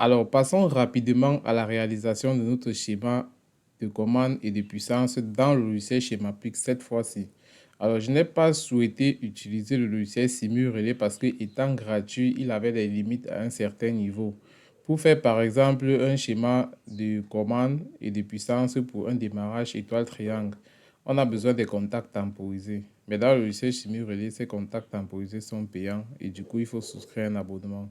Alors, passons rapidement à la réalisation de notre schéma de commande et de puissance dans le logiciel Schemaplic cette fois-ci. Alors, je n'ai pas souhaité utiliser le logiciel Simurele parce que, étant gratuit, il avait des limites à un certain niveau. Pour faire par exemple un schéma de commande et de puissance pour un démarrage étoile triangle, on a besoin des contacts temporisés. Mais dans le logiciel Simurele, ces contacts temporisés sont payants et du coup, il faut souscrire un abonnement.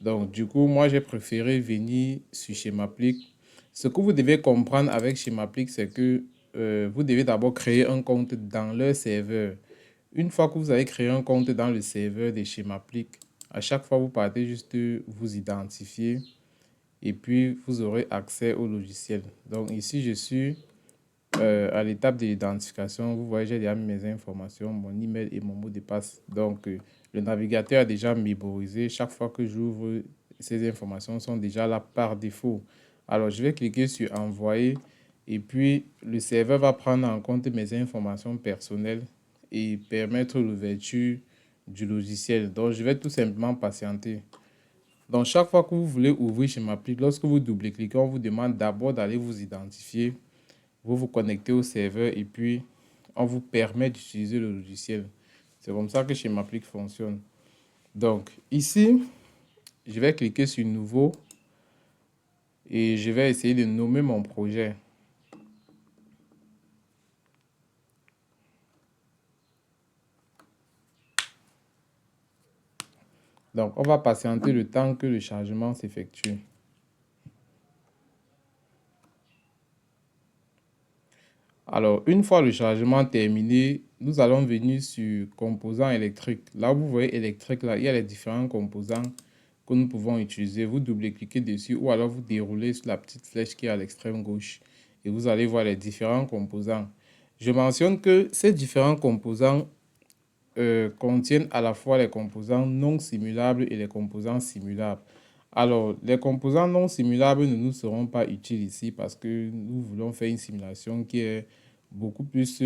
Donc, du coup, moi, j'ai préféré venir sur Schemaplic. Ce que vous devez comprendre avec Schemaplic, c'est que vous devez d'abord créer un compte dans leur serveur. Une fois que vous avez créé un compte dans le serveur de Schemaplic, à chaque fois, vous partez juste vous identifier et puis vous aurez accès au logiciel. Donc, ici, je suis à l'étape de l'identification. Vous voyez, j'ai déjà mis mes informations, mon email et mon mot de passe. Donc, le navigateur a déjà mémorisé. Chaque fois que j'ouvre, ces informations sont déjà là par défaut. Alors, je vais cliquer sur envoyer et puis le serveur va prendre en compte mes informations personnelles et permettre l'ouverture du logiciel. Donc, je vais tout simplement patienter. Donc, chaque fois que vous voulez ouvrir chez Schemaplic, lorsque vous double-cliquez, on vous demande d'abord d'aller vous identifier. Vous vous connectez au serveur et puis on vous permet d'utiliser le logiciel. C'est comme ça que Schemaplic fonctionne. Donc, ici, je vais cliquer sur Nouveau et je vais essayer de nommer mon projet. Donc, on va patienter le temps que le chargement s'effectue. Alors, une fois le chargement terminé, nous allons venir sur composants électriques. Là, vous voyez électrique, là, il y a les différents composants que nous pouvons utiliser. Vous double-cliquez dessus ou alors vous déroulez sur la petite flèche qui est à l'extrême gauche et vous allez voir les différents composants. Je mentionne que ces différents composants contiennent à la fois les composants non simulables et les composants simulables. Alors, les composants non simulables ne nous seront pas utiles ici parce que nous voulons faire une simulation qui est beaucoup plus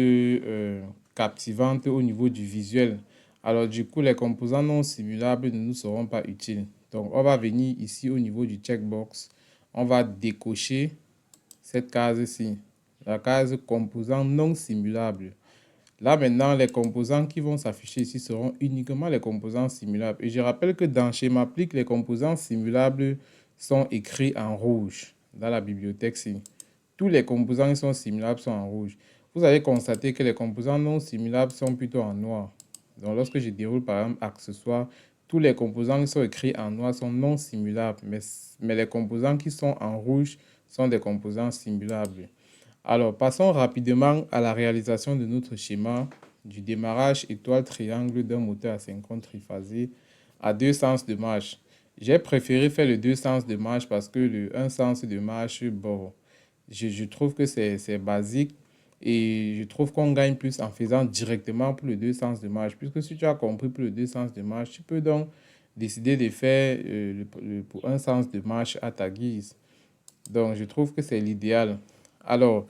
captivante au niveau du visuel. Alors, du coup, les composants non simulables ne nous seront pas utiles. Donc, on va venir ici au niveau du checkbox. On va décocher cette case-ci, la case composants non simulables. Là, maintenant, les composants qui vont s'afficher ici seront uniquement les composants simulables. Et je rappelle que dans Schemaplic, les composants simulables sont écrits en rouge dans la bibliothèque-ci. Tous les composants qui sont simulables sont en rouge. Vous allez constater que les composants non simulables sont plutôt en noir. Donc, lorsque je déroule par exemple accessoires, tous les composants qui sont écrits en noir sont non simulables. Mais les composants qui sont en rouge sont des composants simulables. Alors, passons rapidement à la réalisation de notre schéma du démarrage étoile triangle d'un moteur asynchrone triphasé à deux sens de marche. J'ai préféré faire le deux sens de marche parce que le un sens de marche, bon, je trouve que c'est basique et je trouve qu'on gagne plus en faisant directement pour le deux sens de marche. Puisque si tu as compris pour le deux sens de marche, tu peux donc décider de faire pour un sens de marche à ta guise. Donc, je trouve que c'est l'idéal. Alors,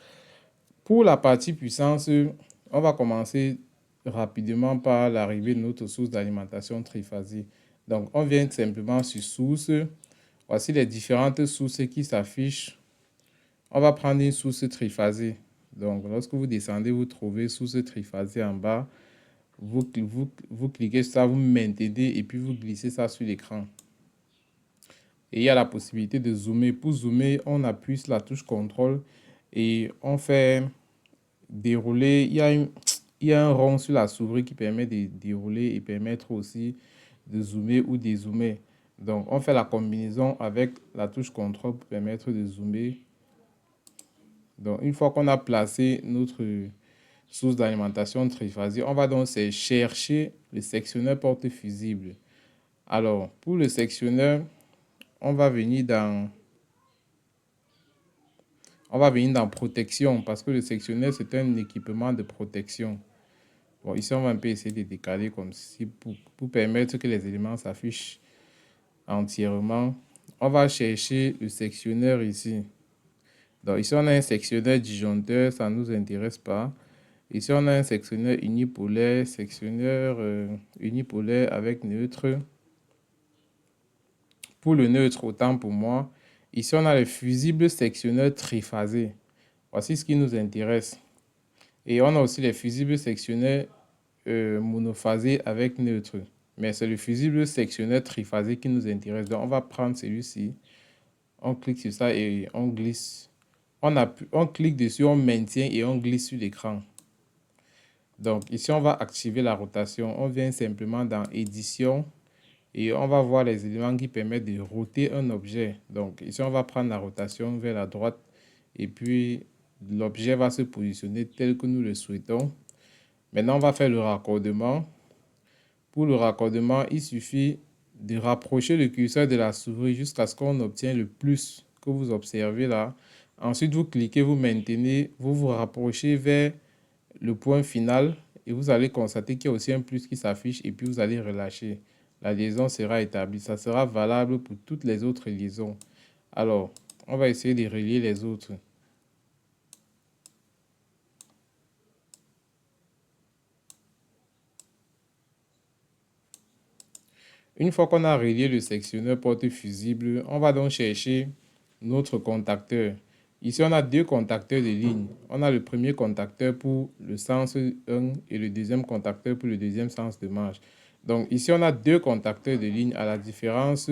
pour la partie puissance, on va commencer rapidement par l'arrivée de notre source d'alimentation triphasée. Donc, on vient simplement sur source. Voici les différentes sources qui s'affichent. On va prendre une source triphasée. Donc, lorsque vous descendez, vous trouvez source triphasée en bas. Vous cliquez sur ça, vous maintenez et puis vous glissez ça sur l'écran. Et il y a la possibilité de zoomer. Pour zoomer, on appuie sur la touche contrôle et on fait dérouler. Il y a un rond sur la souris qui permet de dérouler et permettre aussi de zoomer ou dézoomer. Donc, on fait la combinaison avec la touche contrôle pour permettre de zoomer. Donc, une fois qu'on a placé notre source d'alimentation triphasée, on va donc chercher le sectionneur porte fusible. Alors, pour le sectionneur, on va venir dans protection parce que le sectionneur, c'est un équipement de protection. Bon, ici, on va un peu essayer de décaler comme ceci pour permettre que les éléments s'affichent entièrement. On va chercher le sectionneur ici. Donc, ici, on a un sectionneur disjoncteur, ça ne nous intéresse pas. Ici, on a un sectionneur unipolaire avec neutre. Pour le neutre, autant pour moi. Ici, on a le fusible sectionneur triphasé. Voici ce qui nous intéresse. Et on a aussi les fusibles sectionneurs monophasés avec neutre. Mais c'est le fusible sectionneur triphasé qui nous intéresse. Donc, on va prendre celui-ci. On clique sur ça et on glisse. On clique dessus, on maintient et on glisse sur l'écran. Donc, ici, on va activer la rotation. On vient simplement dans Édition et on va voir les éléments qui permettent de roter un objet. Donc, ici, on va prendre la rotation vers la droite et puis l'objet va se positionner tel que nous le souhaitons. Maintenant, on va faire le raccordement. Pour le raccordement, il suffit de rapprocher le curseur de la souris jusqu'à ce qu'on obtienne le plus que vous observez là. Ensuite, vous cliquez, vous maintenez, vous vous rapprochez vers le point final et vous allez constater qu'il y a aussi un plus qui s'affiche et puis vous allez relâcher. La liaison sera établie. Ça sera valable pour toutes les autres liaisons. Alors, on va essayer de relier les autres. Une fois qu'on a relié le sectionneur porte fusible, on va donc chercher notre contacteur. Ici, on a deux contacteurs de ligne. On a le premier contacteur pour le sens 1 et le deuxième contacteur pour le deuxième sens de marche. Donc ici, on a deux contacteurs de ligne à la différence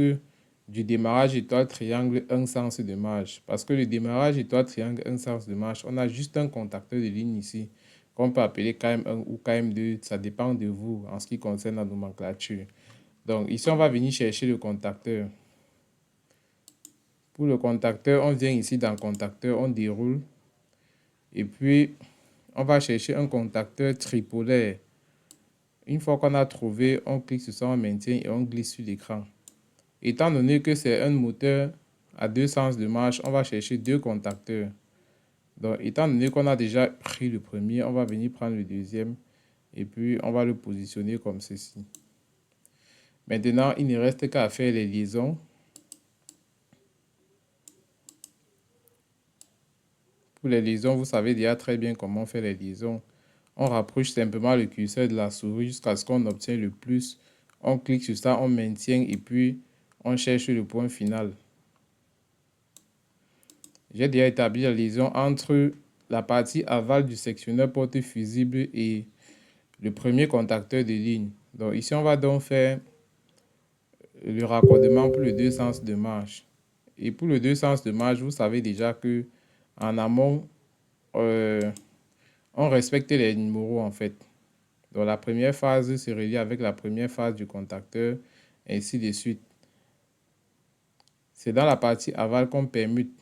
du démarrage étoile triangle un sens de marche. Parce que le démarrage étoile triangle un sens de marche, on a juste un contacteur de ligne ici qu'on peut appeler KM1 ou KM2. Ça dépend de vous en ce qui concerne la nomenclature. Donc ici, on va venir chercher le contacteur. Pour le contacteur, on vient ici dans contacteur, on déroule. Et puis, on va chercher un contacteur tripolaire. Une fois qu'on a trouvé, on clique sur ça, on maintient et on glisse sur l'écran. Étant donné que c'est un moteur à deux sens de marche, on va chercher deux contacteurs. Donc, étant donné qu'on a déjà pris le premier, on va venir prendre le deuxième. Et puis, on va le positionner comme ceci. Maintenant, il ne reste qu'à faire les liaisons. Pour les liaisons, vous savez déjà très bien comment faire les liaisons. On rapproche simplement le curseur de la souris jusqu'à ce qu'on obtienne le plus. On clique sur ça, on maintient et puis on cherche le point final. J'ai déjà établi la liaison entre la partie aval du sectionneur porte fusible et le premier contacteur de ligne. Donc ici, on va donc faire le raccordement pour le deux sens de marche. Et pour le deux sens de marche, vous savez déjà que en amont, on respecte les numéros en fait. Donc la première phase se relie avec la première phase du contacteur, ainsi de suite. C'est dans la partie aval qu'on permute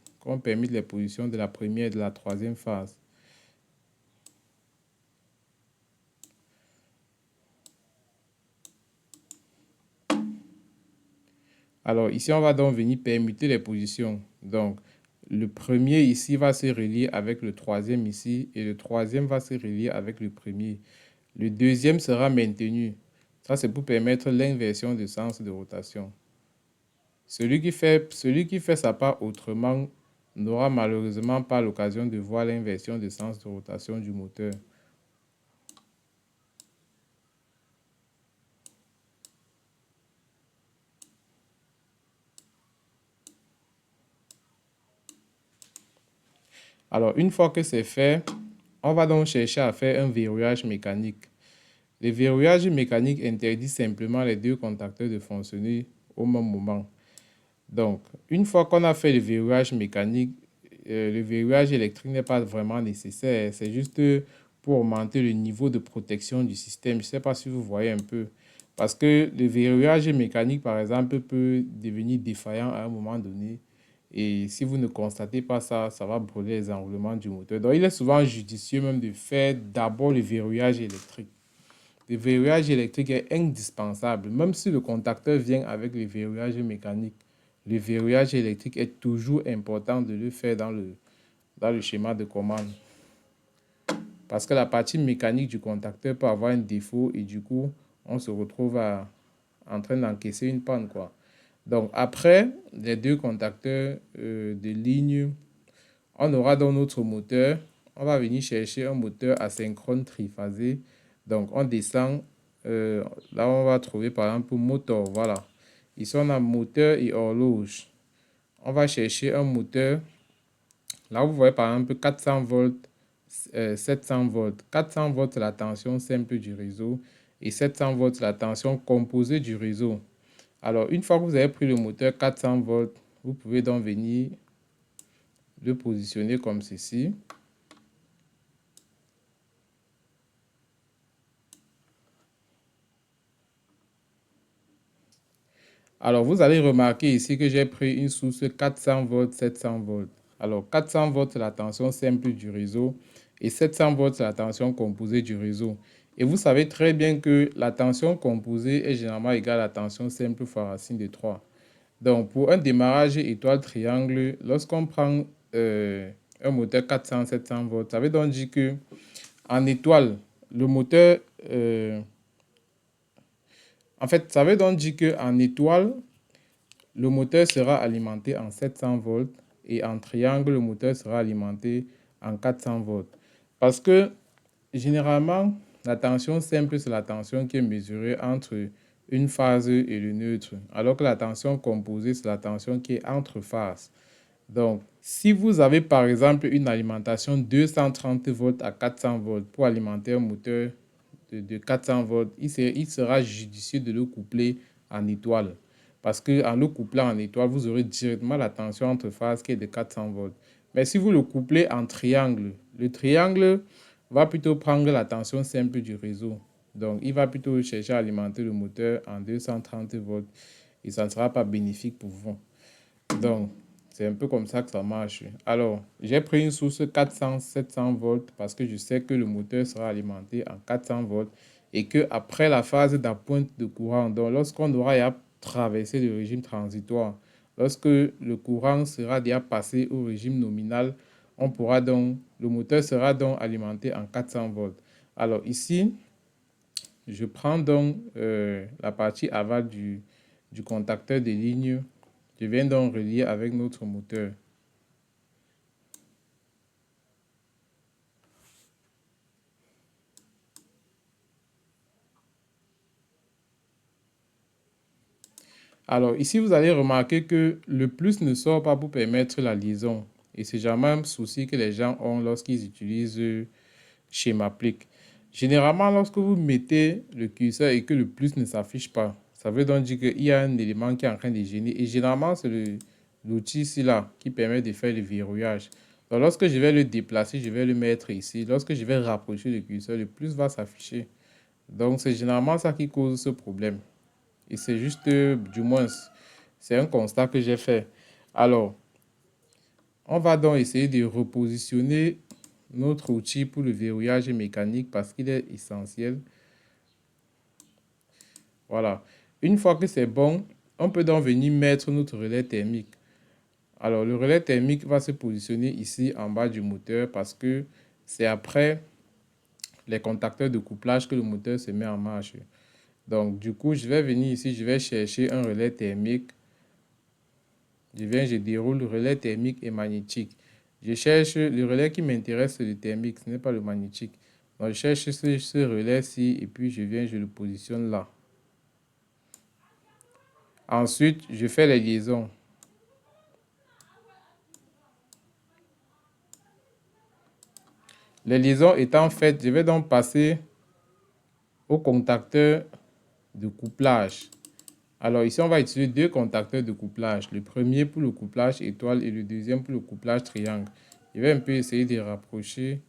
les positions de la première et de la troisième phase. Alors ici, on va donc venir permuter les positions. Donc le premier ici va se relier avec le troisième ici et le troisième va se relier avec le premier. Le deuxième sera maintenu. Ça, c'est pour permettre l'inversion de sens de rotation. Celui qui fait sa part autrement n'aura malheureusement pas l'occasion de voir l'inversion de sens de rotation du moteur. Alors, une fois que c'est fait, on va donc chercher à faire un verrouillage mécanique. Le verrouillage mécanique interdit simplement les deux contacteurs de fonctionner au même moment. Donc, une fois qu'on a fait le verrouillage mécanique, le verrouillage électrique n'est pas vraiment nécessaire. C'est juste pour augmenter le niveau de protection du système. Je ne sais pas si vous voyez un peu. Parce que le verrouillage mécanique, par exemple, peut devenir défaillant à un moment donné. Et si vous ne constatez pas ça, ça va brûler les enroulements du moteur. Donc, il est souvent judicieux même de faire d'abord le verrouillage électrique. Le verrouillage électrique est indispensable. Même si le contacteur vient avec le verrouillage mécanique, le verrouillage électrique est toujours important de le faire dans le schéma de commande. Parce que la partie mécanique du contacteur peut avoir un défaut et du coup, on se retrouve en train d'encaisser une panne, quoi. Donc, après les deux contacteurs de ligne, on aura dans notre moteur, on va venir chercher un moteur asynchrone triphasé. Donc, on descend, là, on va trouver par exemple moteur, voilà. Ici, on a moteur et horloge. On va chercher un moteur. Là, vous voyez par exemple 400 volts, 700 volts. 400 volts, c'est la tension simple du réseau. Et 700 volts, c'est la tension composée du réseau. Alors, une fois que vous avez pris le moteur 400 volts, vous pouvez donc venir le positionner comme ceci. Alors, vous allez remarquer ici que j'ai pris une source 400 volts, 700 volts. Alors, 400 volts, c'est la tension simple du réseau et 700 volts, c'est la tension composée du réseau. Et vous savez très bien que la tension composée est généralement égale à la tension simple fois racine de 3. Donc, pour un démarrage étoile triangle, lorsqu'on prend un moteur 400, 700 volts, ça veut donc dire que en étoile, le moteur... en fait, ça veut donc dire qu'en étoile, le moteur sera alimenté en 700 volts et en triangle, le moteur sera alimenté en 400 volts. Parce que généralement, la tension simple, c'est la tension qui est mesurée entre une phase et le neutre, alors que la tension composée, c'est la tension qui est entre phases. Donc, si vous avez par exemple une alimentation 230 volts à 400 volts pour alimenter un moteur de 400 volts, il sera judicieux de le coupler en étoile. Parce qu'en le couplant en étoile, vous aurez directement la tension entre phases qui est de 400 volts. Mais si vous le couplez en triangle, le triangle va plutôt prendre la tension simple du réseau. Donc, il va plutôt chercher à alimenter le moteur en 230 volts et ça ne sera pas bénéfique pour vous. Donc, c'est un peu comme ça que ça marche. Alors, j'ai pris une source 400-700 volts parce que je sais que le moteur sera alimenté en 400 volts et qu'après la phase d'appointe de courant, donc lorsqu'on aura traversé le régime transitoire, lorsque le courant sera déjà passé au régime nominal, le moteur sera donc alimenté en 400 volts. Alors ici, je prends donc la partie aval du contacteur de ligne. Je viens donc relier avec notre moteur. Alors ici, vous allez remarquer que le plus ne sort pas pour permettre la liaison. Et c'est jamais un souci que les gens ont lorsqu'ils utilisent Schemaplic. Généralement, lorsque vous mettez le curseur et que le plus ne s'affiche pas, ça veut donc dire qu'il y a un élément qui est en train de gêner. Et généralement, c'est l'outil ici là qui permet de faire le verrouillage. Donc, lorsque je vais le déplacer, je vais le mettre ici. Lorsque je vais rapprocher le curseur, le plus va s'afficher. Donc, c'est généralement ça qui cause ce problème. Et c'est juste, du moins, c'est un constat que j'ai fait. Alors, on va donc essayer de repositionner notre outil pour le verrouillage mécanique parce qu'il est essentiel. Voilà. Une fois que c'est bon, on peut donc venir mettre notre relais thermique. Alors, le relais thermique va se positionner ici en bas du moteur parce que c'est après les contacteurs de couplage que le moteur se met en marche. Donc, du coup, je vais venir ici, je vais chercher un relais thermique. Je déroule le relais thermique et magnétique. Je cherche le relais qui m'intéresse, c'est le thermique, ce n'est pas le magnétique. Donc, je cherche ce relais-ci et puis je le positionne là. Ensuite, je fais les liaisons. Les liaisons étant faites, je vais donc passer au contacteur de couplage. Alors ici, on va utiliser deux contacteurs de couplage. Le premier pour le couplage étoile et le deuxième pour le couplage triangle. Je vais un peu essayer de rapprocher,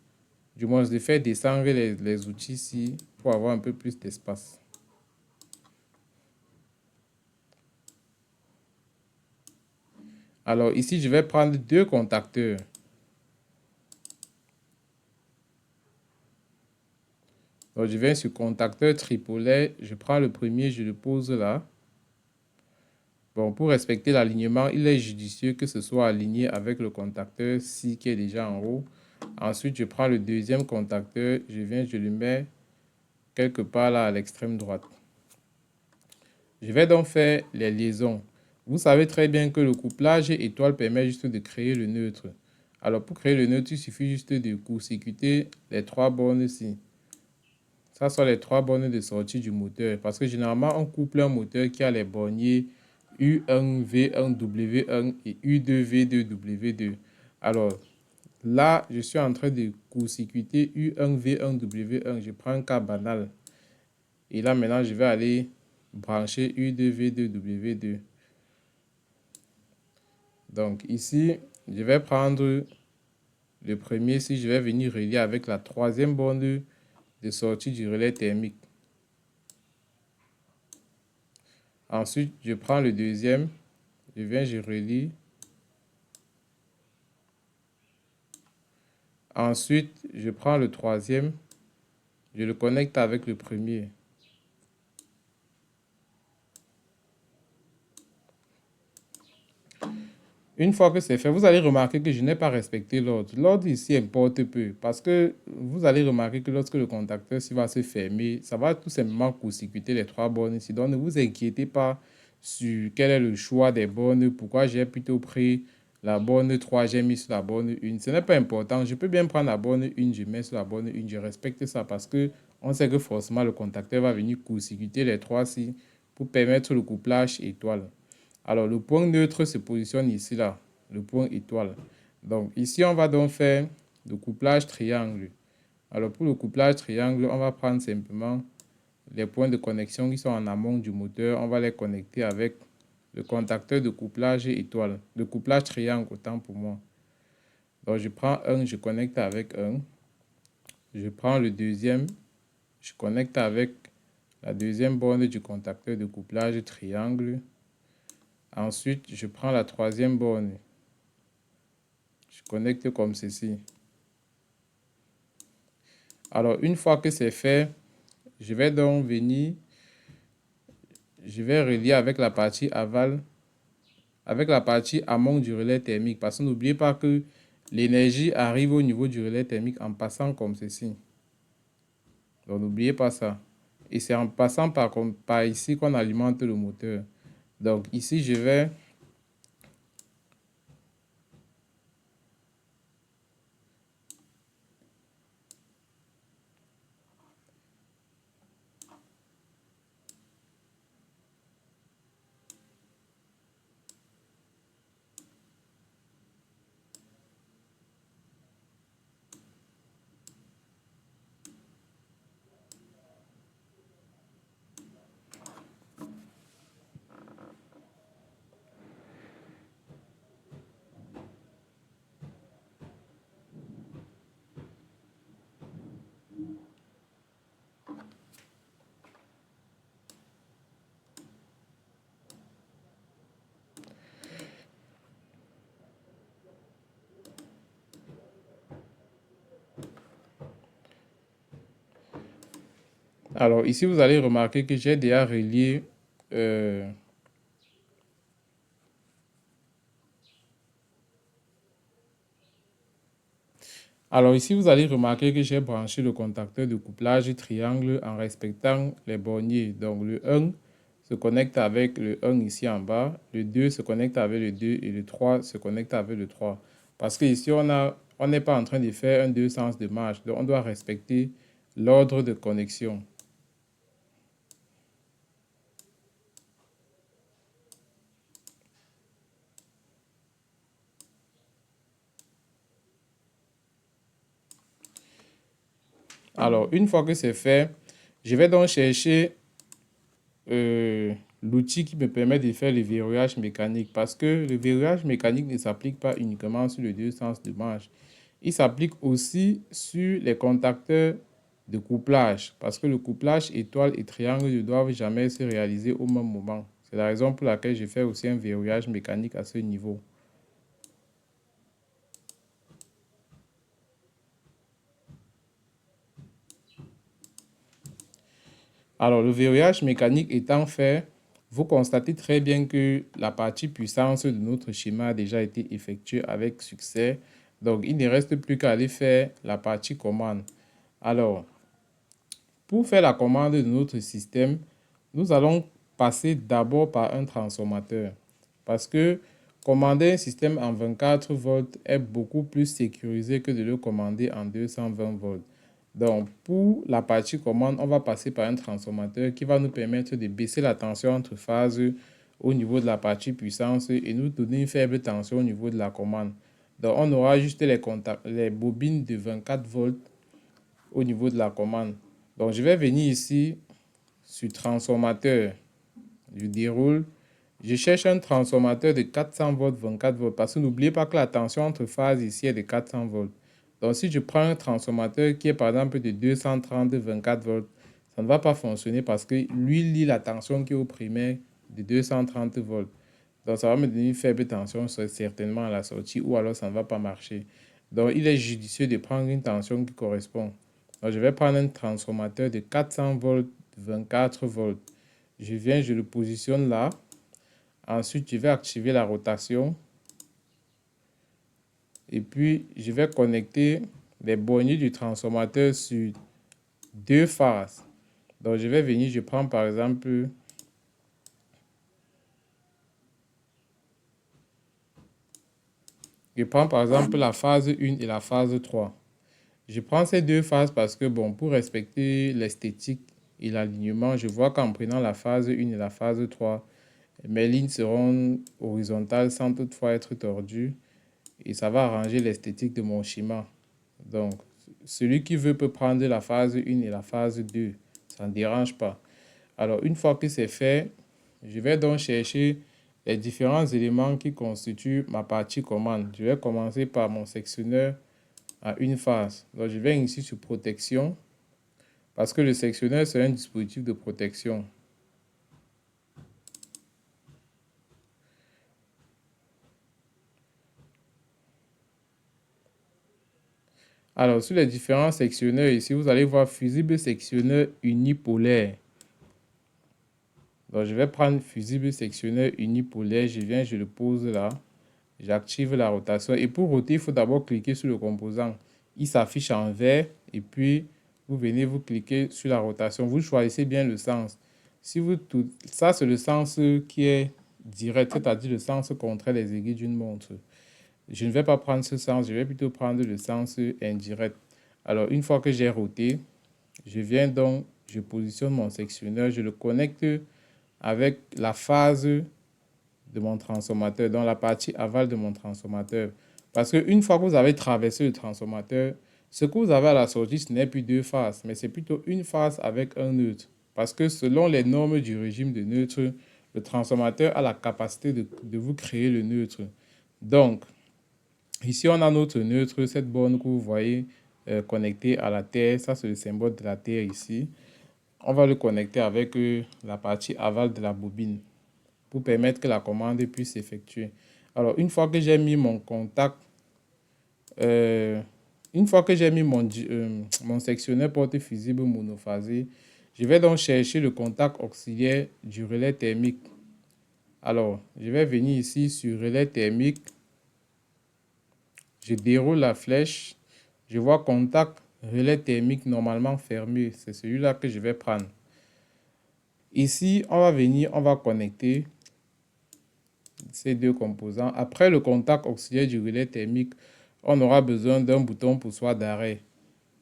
du moins de faire descendre les outils ici pour avoir un peu plus d'espace. Alors ici, je vais prendre deux contacteurs. Donc je viens sur contacteur tripolaire, je prends le premier, je le pose là. Bon, pour respecter l'alignement, il est judicieux que ce soit aligné avec le contacteur ci qui est déjà en haut. Ensuite, je prends le deuxième contacteur, je le mets quelque part là à l'extrême droite. Je vais donc faire les liaisons. Vous savez très bien que le couplage étoile permet juste de créer le neutre. Alors pour créer le neutre, il suffit juste de court-circuiter les trois bornes ici. Ça sont les trois bornes de sortie du moteur. Parce que généralement, on couple un moteur qui a les borniers U1, V1, W1 et U2, V2, W2. Alors, là, je suis en train de court-circuiter U1, V1, W1. Je prends un cas banal. Et là, maintenant, je vais aller brancher U2, V2, W2. Donc, ici, je vais prendre le premier. Si je vais venir relier avec la troisième borne de sortie du relais thermique. Ensuite, je prends le deuxième. Je viens, je relie. Ensuite, je prends le troisième. Je le connecte avec le premier. Une fois que c'est fait, vous allez remarquer que je n'ai pas respecté l'ordre. L'ordre ici importe peu parce que vous allez remarquer que lorsque le contacteur va se fermer, ça va tout simplement court-circuiter les trois bornes ici. Donc ne vous inquiétez pas sur quel est le choix des bornes, pourquoi j'ai plutôt pris la borne 3, j'ai mis sur la borne 1. Ce n'est pas important. Je peux bien prendre la borne 1, je mets sur la borne 1, je respecte ça parce que on sait que forcément le contacteur va venir court-circuiter les trois ici pour permettre le couplage étoile. Alors, le point neutre se positionne ici, là, le point étoile. Donc, ici, on va donc faire le couplage triangle. Alors, pour le couplage triangle, on va prendre simplement les points de connexion qui sont en amont du moteur. On va les connecter avec le contacteur de couplage étoile, de couplage triangle, autant pour moi. Donc, je prends un, je connecte avec un. Je prends le deuxième, je connecte avec la deuxième borne du contacteur de couplage triangle. Ensuite, je prends la troisième borne. Je connecte comme ceci. Alors, une fois que c'est fait, je vais donc venir, je vais relier avec la partie aval, avec la partie amont du relais thermique. Parce que n'oubliez pas que l'énergie arrive au niveau du relais thermique en passant comme ceci. Donc, n'oubliez pas ça. Et c'est en passant par ici qu'on alimente le moteur. Donc, ici, je vais Alors ici, vous allez remarquer que j'ai déjà relié alors ici, vous allez remarquer que j'ai branché le contacteur de couplage triangle en respectant les borniers. Donc le 1 se connecte avec le 1 ici en bas, le 2 se connecte avec le 2 et le 3 se connecte avec le 3. Parce que ici, on n'est pas en train de faire un deux sens de marche. Donc on doit respecter l'ordre de connexion. Alors, une fois que c'est fait, je vais donc chercher l'outil qui me permet de faire le verrouillage mécanique parce que le verrouillage mécanique ne s'applique pas uniquement sur le deux sens de marche. Il s'applique aussi sur les contacteurs de couplage parce que le couplage étoile et triangle ne doivent jamais se réaliser au même moment. C'est la raison pour laquelle je fais aussi un verrouillage mécanique à ce niveau. Alors, le verrouillage mécanique étant fait, vous constatez très bien que la partie puissance de notre schéma a déjà été effectuée avec succès. Donc, il ne reste plus qu'à aller faire la partie commande. Alors, pour faire la commande de notre système, nous allons passer d'abord par un transformateur. Parce que commander un système en 24 volts est beaucoup plus sécurisé que de le commander en 220 volts. Donc, pour la partie commande, on va passer par un transformateur qui va nous permettre de baisser la tension entre phases au niveau de la partie puissance et nous donner une faible tension au niveau de la commande. Donc, on aura juste les bobines de 24 volts au niveau de la commande. Donc, je vais venir ici sur transformateur. Je déroule. Je cherche un transformateur de 400 volts, 24 volts, parce que n'oubliez pas que la tension entre phases ici est de 400 volts. Donc, si je prends un transformateur qui est par exemple de 230, 24 volts, ça ne va pas fonctionner parce que lui lit la tension qui est au primaire de 230 volts. Donc, ça va me donner une faible tension certainement à la sortie ou alors ça ne va pas marcher. Donc, il est judicieux de prendre une tension qui correspond. Donc, je vais prendre un transformateur de 400 volts, 24 volts. Je viens, je le positionne là. Ensuite, je vais activer la rotation. Et puis, je vais connecter les borniers du transformateur sur deux phases. Donc, je vais venir, je prends par exemple la phase 1 et la phase 3. Je prends ces deux phases parce que, bon, pour respecter l'esthétique et l'alignement, je vois qu'en prenant la phase 1 et la phase 3, mes lignes seront horizontales sans toutefois être tordues et ça va arranger l'esthétique de mon schéma. Donc, celui qui veut peut prendre la phase 1 et la phase 2, ça ne dérange pas. Alors, une fois que c'est fait, je vais donc chercher les différents éléments qui constituent ma partie commande. Je vais commencer par mon sectionneur à une phase. Donc, je vais ici sur protection parce que le sectionneur, c'est un dispositif de protection. Alors, sur les différents sectionneurs ici, vous allez voir fusible sectionneur unipolaire. Donc, je vais prendre fusible sectionneur unipolaire. Je viens, je le pose là. J'active la rotation. Et pour roter, il faut d'abord cliquer sur le composant. Il s'affiche en vert. Et puis, vous venez, vous cliquez sur la rotation. Vous choisissez bien le sens. Si vous ça, c'est le sens qui est direct, c'est-à-dire le sens contraire des aiguilles d'une montre. Je ne vais pas prendre ce sens, je vais plutôt prendre le sens indirect. Alors, une fois que j'ai roté, je viens donc, je positionne mon sectionneur, je le connecte avec la phase de mon transformateur, dans la partie aval de mon transformateur. Parce qu'une fois que vous avez traversé le transformateur, ce que vous avez à la sortie, ce n'est plus deux phases, mais c'est plutôt une phase avec un neutre. Parce que selon les normes du régime de neutre, le transformateur a la capacité de vous créer le neutre. Donc, ici, on a notre neutre, cette borne que vous voyez connectée à la Terre. Ça, c'est le symbole de la Terre ici. On va le connecter avec la partie aval de la bobine pour permettre que la commande puisse s'effectuer. Alors, une fois que j'ai mis mon contact, une fois que j'ai mis mon sectionneur porte fusible monophasé, je vais donc chercher le contact auxiliaire du relais thermique. Alors, je vais venir ici sur relais thermique. Je déroule la flèche. Je vois contact relais thermique normalement fermé. C'est celui-là que je vais prendre. Ici, on va venir, on va connecter ces deux composants. Après le contact auxiliaire du relais thermique, on aura besoin d'un bouton poussoir d'arrêt.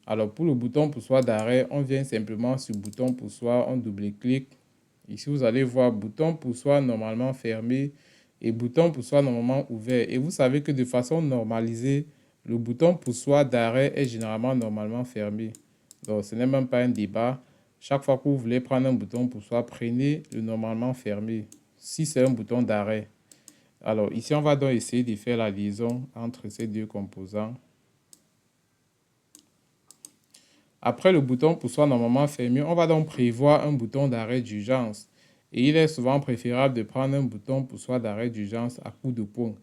Alors pour le bouton poussoir d'arrêt, on vient simplement sur bouton poussoir, on double-clique. Ici, vous allez voir bouton poussoir normalement fermé et bouton poussoir normalement ouvert. Et vous savez que de façon normalisée, le bouton poussoir d'arrêt est généralement normalement fermé. Donc ce n'est même pas un débat. Chaque fois que vous voulez prendre un bouton poussoir, prenez le normalement fermé si c'est un bouton d'arrêt. Alors ici, on va donc essayer de faire la liaison entre ces deux composants. Après le bouton poussoir normalement fermé, on va donc prévoir un bouton d'arrêt d'urgence. Et il est souvent préférable de prendre un bouton poussoir d'arrêt d'urgence à coup de poing.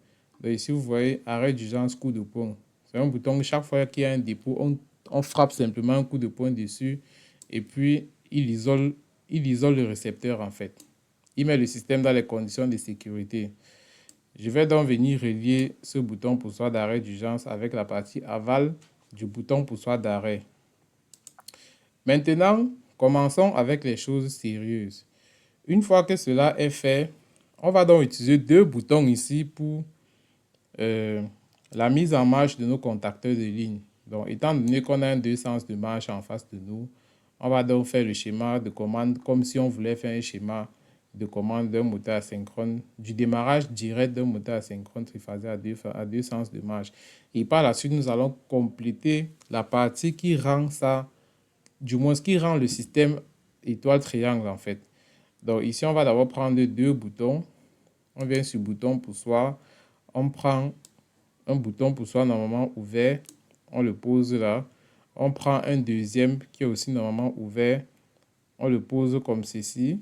Donc ici, vous voyez, arrêt d'urgence, coup de poing. C'est un bouton, chaque fois qu'il y a un dépôt, on frappe simplement un coup de poing dessus. Et puis, il isole le récepteur en fait. Il met le système dans les conditions de sécurité. Je vais donc venir relier ce bouton poussoir d'arrêt d'urgence avec la partie aval du bouton poussoir d'arrêt. Maintenant, commençons avec les choses sérieuses. Une fois que cela est fait, on va donc utiliser deux boutons ici pour la mise en marche de nos contacteurs de ligne. Donc, étant donné qu'on a un deux sens de marche en face de nous, on va donc faire le schéma de commande comme si on voulait faire un schéma de commande d'un moteur asynchrone, du démarrage direct d'un moteur asynchrone triphasé à deux sens de marche. Et par la suite, nous allons compléter la partie qui rend ça, du moins ce qui rend le système étoile-triangle en fait. Donc ici, on va d'abord prendre deux boutons. On vient sur bouton poussoir. On prend un bouton poussoir normalement ouvert. On le pose là. On prend un deuxième qui est aussi normalement ouvert. On le pose comme ceci.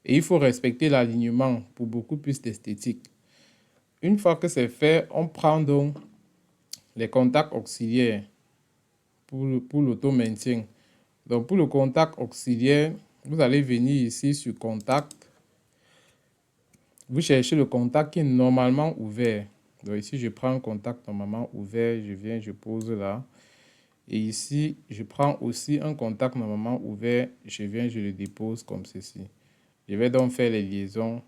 Et il faut respecter l'alignement pour beaucoup plus d'esthétique. Une fois que c'est fait, on prend donc les contacts auxiliaires pour l'auto-maintien. Donc pour le contact auxiliaire, vous allez venir ici sur contact. Vous cherchez le contact qui est normalement ouvert. Donc ici, je prends un contact normalement ouvert. Je viens, je pose là. Et ici, je prends aussi un contact normalement ouvert. Je viens, je le dépose comme ceci. Je vais donc faire les liaisons.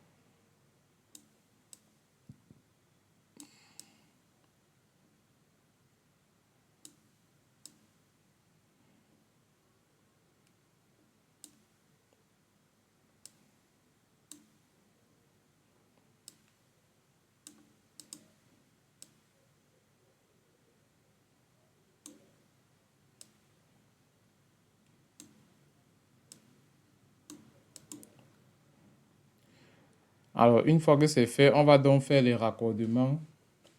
Alors, une fois que c'est fait, on va donc faire les raccordements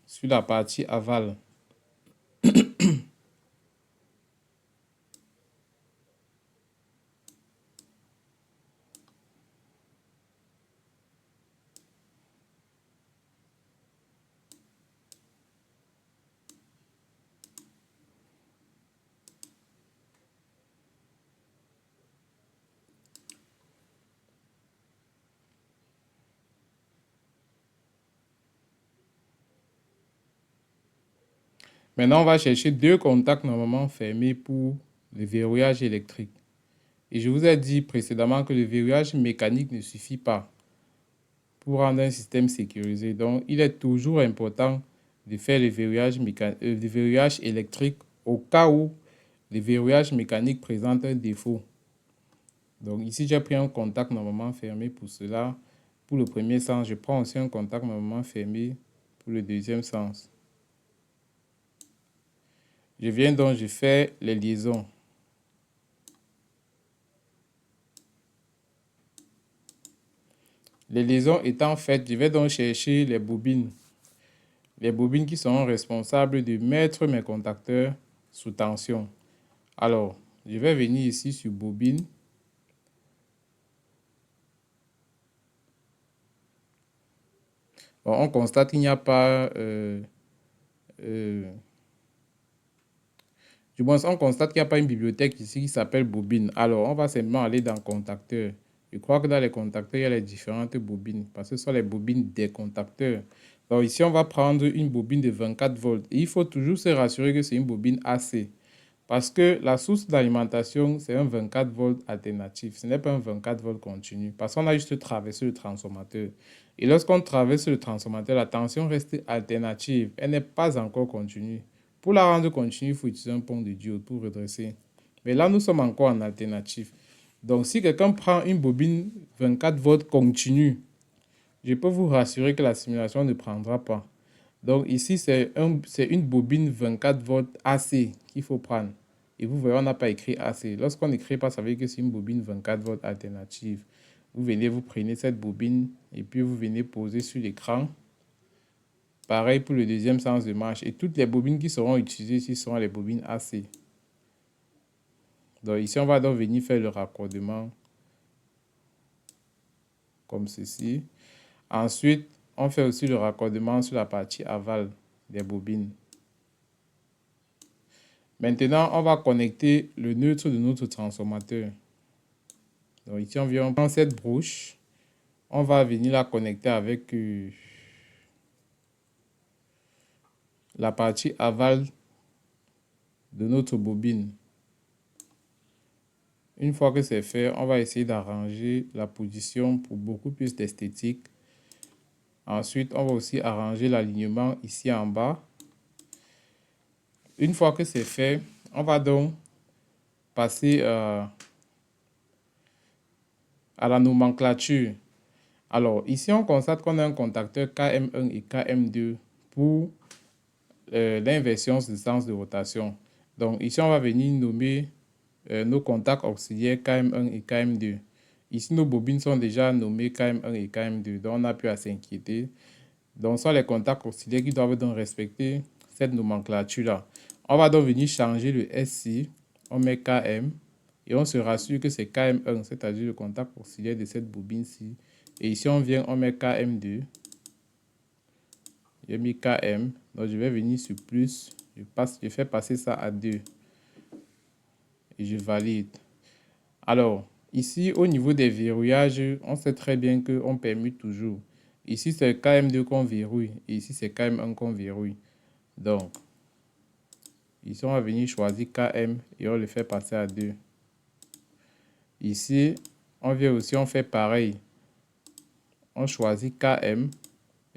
sur la partie aval. Maintenant, on va chercher deux contacts normalement fermés pour le verrouillage électrique. Et je vous ai dit précédemment que le verrouillage mécanique ne suffit pas pour rendre un système sécurisé. Donc, il est toujours important de faire le verrouillage électrique au cas où le verrouillage mécanique présente un défaut. Donc, ici, j'ai pris un contact normalement fermé pour cela. Pour le premier sens, je prends aussi un contact normalement fermé pour le deuxième sens. Je viens donc, je fais les liaisons. Les liaisons étant faites, je vais donc chercher les bobines. Les bobines qui seront responsables de mettre mes contacteurs sous tension. Alors, je vais venir ici sur bobine. Bon, on constate qu'il n'y a pas... du moins, on constate qu'il n'y a pas une bibliothèque ici qui s'appelle bobine. Alors, on va simplement aller dans contacteurs. Je crois que dans les contacteurs, il y a les différentes bobines. Parce que ce sont les bobines des contacteurs. Donc ici, on va prendre une bobine de 24 volts. Et il faut toujours se rassurer que c'est une bobine AC. Parce que la source d'alimentation, c'est un 24 volts alternatif. Ce n'est pas un 24 volts continu. Parce qu'on a juste traversé le transformateur. Et lorsqu'on traverse le transformateur, la tension reste alternative. Elle n'est pas encore continue. Pour la rendre continue, il faut utiliser un pont de diode pour redresser. Mais là, nous sommes encore en alternatif. Donc, si quelqu'un prend une bobine 24 volts continue, je peux vous rassurer que la simulation ne prendra pas. Donc, ici, c'est une bobine 24 volts AC qu'il faut prendre. Et vous voyez, on n'a pas écrit AC. Lorsqu'on n'écrit pas, ça veut dire que c'est une bobine 24 volts alternative. Vous venez, vous prenez cette bobine et puis vous venez poser sur l'écran. Pareil pour le deuxième sens de marche. Et toutes les bobines qui seront utilisées ici seront les bobines AC. Donc ici, on va donc venir faire le raccordement comme ceci. Ensuite, on fait aussi le raccordement sur la partie aval des bobines. Maintenant, on va connecter le neutre de notre transformateur. Donc ici, on vient prendre cette broche. On va venir la connecter avec la partie aval de notre bobine. Une fois que c'est fait, on va essayer d'arranger la position pour beaucoup plus d'esthétique. Ensuite, on va aussi arranger l'alignement ici en bas. Une fois que c'est fait, on va donc passer à à la nomenclature. Alors, ici, on constate qu'on a un contacteur KM1 et KM2 pour l'inversion de sens de rotation. Donc, ici, on va venir nommer nos contacts auxiliaires KM1 et KM2. Ici, nos bobines sont déjà nommées KM1 et KM2, donc on n'a plus à s'inquiéter. Donc, ce sont les contacts auxiliaires qui doivent donc respecter cette nomenclature-là. On va donc venir changer le SI, on met KM, et on se rassure que c'est KM1, c'est-à-dire le contact auxiliaire de cette bobine-ci. Et ici, on vient, on met KM2. J'ai mis KM, donc je vais venir sur plus, je fais passer ça à 2 et je valide. Alors, ici, au niveau des verrouillages, on sait très bien qu'on permute toujours. Ici, c'est KM2 qu'on verrouille et ici, c'est KM1 qu'on verrouille. Donc, ici, on va venir choisir KM et on le fait passer à 2. Ici, on vient aussi, on fait pareil. On choisit KM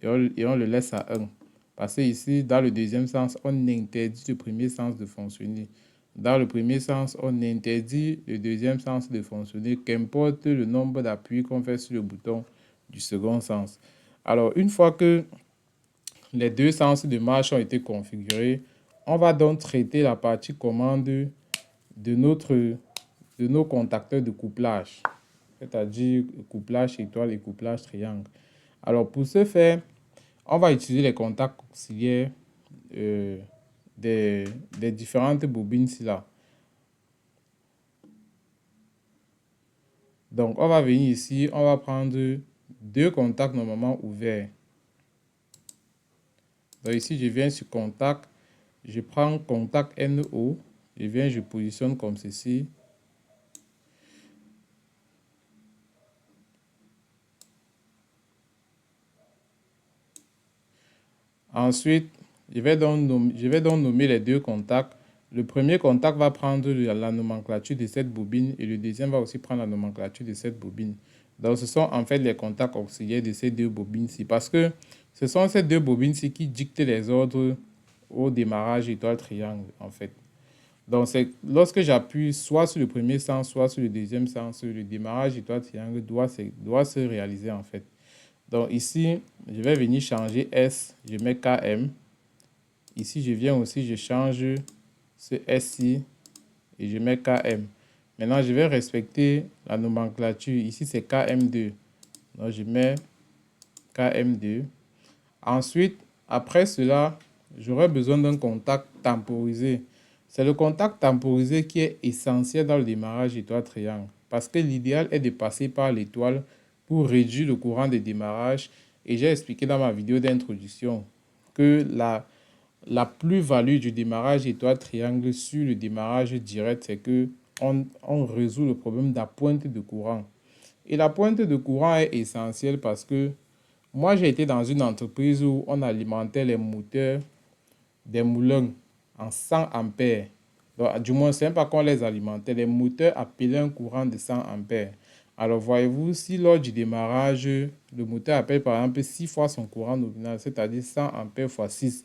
et on le laisse à 1. Parce que ici, dans le deuxième sens, on interdit le premier sens de fonctionner. Dans le premier sens, on interdit le deuxième sens de fonctionner, qu'importe le nombre d'appuis qu'on fait sur le bouton du second sens. Alors, une fois que les deux sens de marche ont été configurés, on va donc traiter la partie commande de nos contacteurs de couplage, c'est-à-dire couplage étoile et couplage triangle. Alors, pour ce faire, on va utiliser les contacts auxiliaires des différentes bobines là. Donc, on va venir ici, on va prendre deux contacts normalement ouverts. Donc ici, je viens sur contact, je prends contact NO, je positionne comme ceci. Ensuite, je vais donc nommer les deux contacts. Le premier contact va prendre la nomenclature de cette bobine et le deuxième va aussi prendre la nomenclature de cette bobine. Donc, ce sont en fait les contacts auxiliaires de ces deux bobines-ci parce que ce sont ces deux bobines-ci qui dictent les ordres au démarrage étoile triangle en fait. Donc, c'est lorsque j'appuie soit sur le premier sens, soit sur le deuxième sens, le démarrage étoile triangle doit se réaliser en fait. Donc ici, je vais venir changer S, je mets KM. Ici, je viens aussi, je change ce SI et je mets KM. Maintenant, je vais respecter la nomenclature. Ici, c'est KM2. Donc, je mets KM2. Ensuite, après cela, j'aurai besoin d'un contact temporisé. C'est le contact temporisé qui est essentiel dans le démarrage étoile triangle. Parce que l'idéal est de passer par l'étoile pour réduire le courant de démarrage. Et j'ai expliqué dans ma vidéo d'introduction que la plus-value du démarrage étoile triangle sur le démarrage direct, c'est que on résout le problème de la pointe de courant. Et la pointe de courant est essentielle parce que moi, j'ai été dans une entreprise où on alimentait les moteurs des moulins en 100 ampères. Donc, du moins, ce n'est pas qu'on les alimentait. Les moteurs appelaient un courant de 100 ampères. Alors, voyez-vous, si lors du démarrage, le moteur appelle par exemple 6 fois son courant nominal, c'est-à-dire 100 ampères fois 6,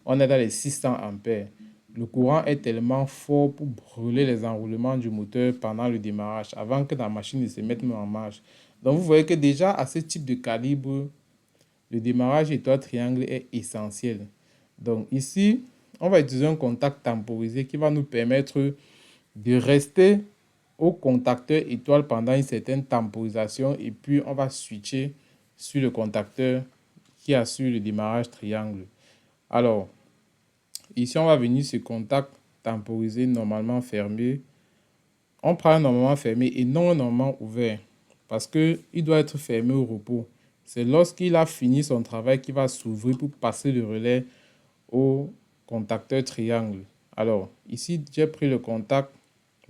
on est dans les 600 ampères. Le courant est tellement fort pour brûler les enroulements du moteur pendant le démarrage, avant que la machine ne se mette en marche. Donc, vous voyez que déjà, à ce type de calibre, le démarrage étoile triangle est essentiel. Donc ici, on va utiliser un contact temporisé qui va nous permettre de rester au contacteur étoile pendant une certaine temporisation et puis on va switcher sur le contacteur qui assure le démarrage triangle. Alors, ici, on va venir sur contact temporisé normalement fermé. On prend un normalement fermé et non un normalement ouvert parce qu'il doit être fermé au repos. C'est lorsqu'il a fini son travail qu'il va s'ouvrir pour passer le relais au contacteur triangle. Alors, ici, j'ai pris le contact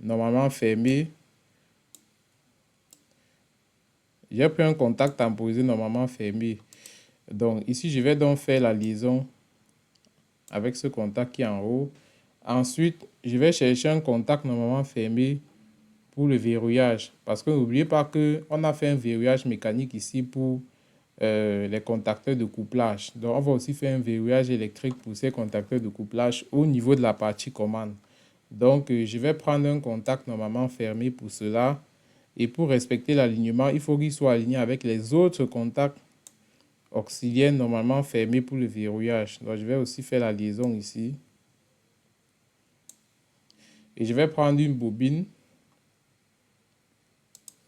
normalement fermé. J'ai pris un contact temporisé normalement fermé. Donc, ici, je vais donc faire la liaison avec ce contact qui est en haut. Ensuite, je vais chercher un contact normalement fermé pour le verrouillage. Parce que n'oubliez pas qu'on a fait un verrouillage mécanique ici pour les contacteurs de couplage. Donc, on va aussi faire un verrouillage électrique pour ces contacteurs de couplage au niveau de la partie commande. Donc, je vais prendre un contact normalement fermé pour cela. Et pour respecter l'alignement, il faut qu'il soit aligné avec les autres contacts auxiliaires normalement fermés pour le verrouillage. Donc, je vais aussi faire la liaison ici. Et je vais prendre une bobine.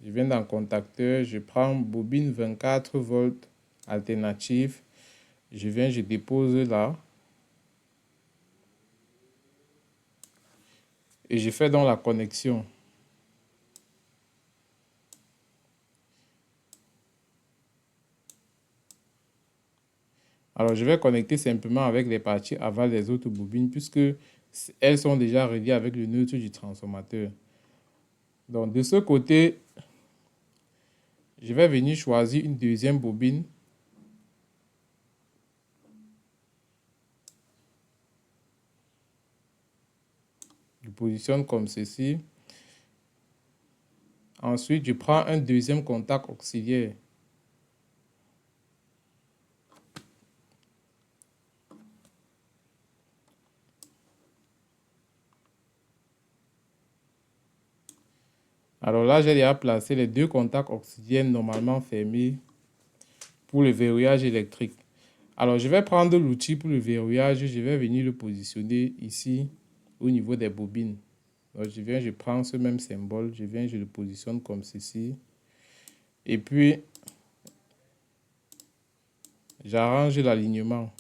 Je viens dans contacteur, je prends bobine 24 volts alternative. Je viens, je dépose là. Et je fais donc la connexion. Alors, je vais connecter simplement avec les parties aval des autres bobines puisque elles sont déjà reliées avec le neutre du transformateur. Donc, de ce côté, je vais venir choisir une deuxième bobine. Je positionne comme ceci. Ensuite, je prends un deuxième contact auxiliaire. Alors là, j'ai déjà placé les deux contacts auxiliaires normalement fermés pour le verrouillage électrique. Alors, je vais prendre l'outil pour le verrouillage. Je vais venir le positionner ici au niveau des bobines. Donc, je viens, je prends ce même symbole. Je viens, je le positionne comme ceci. Et puis, j'arrange l'alignement.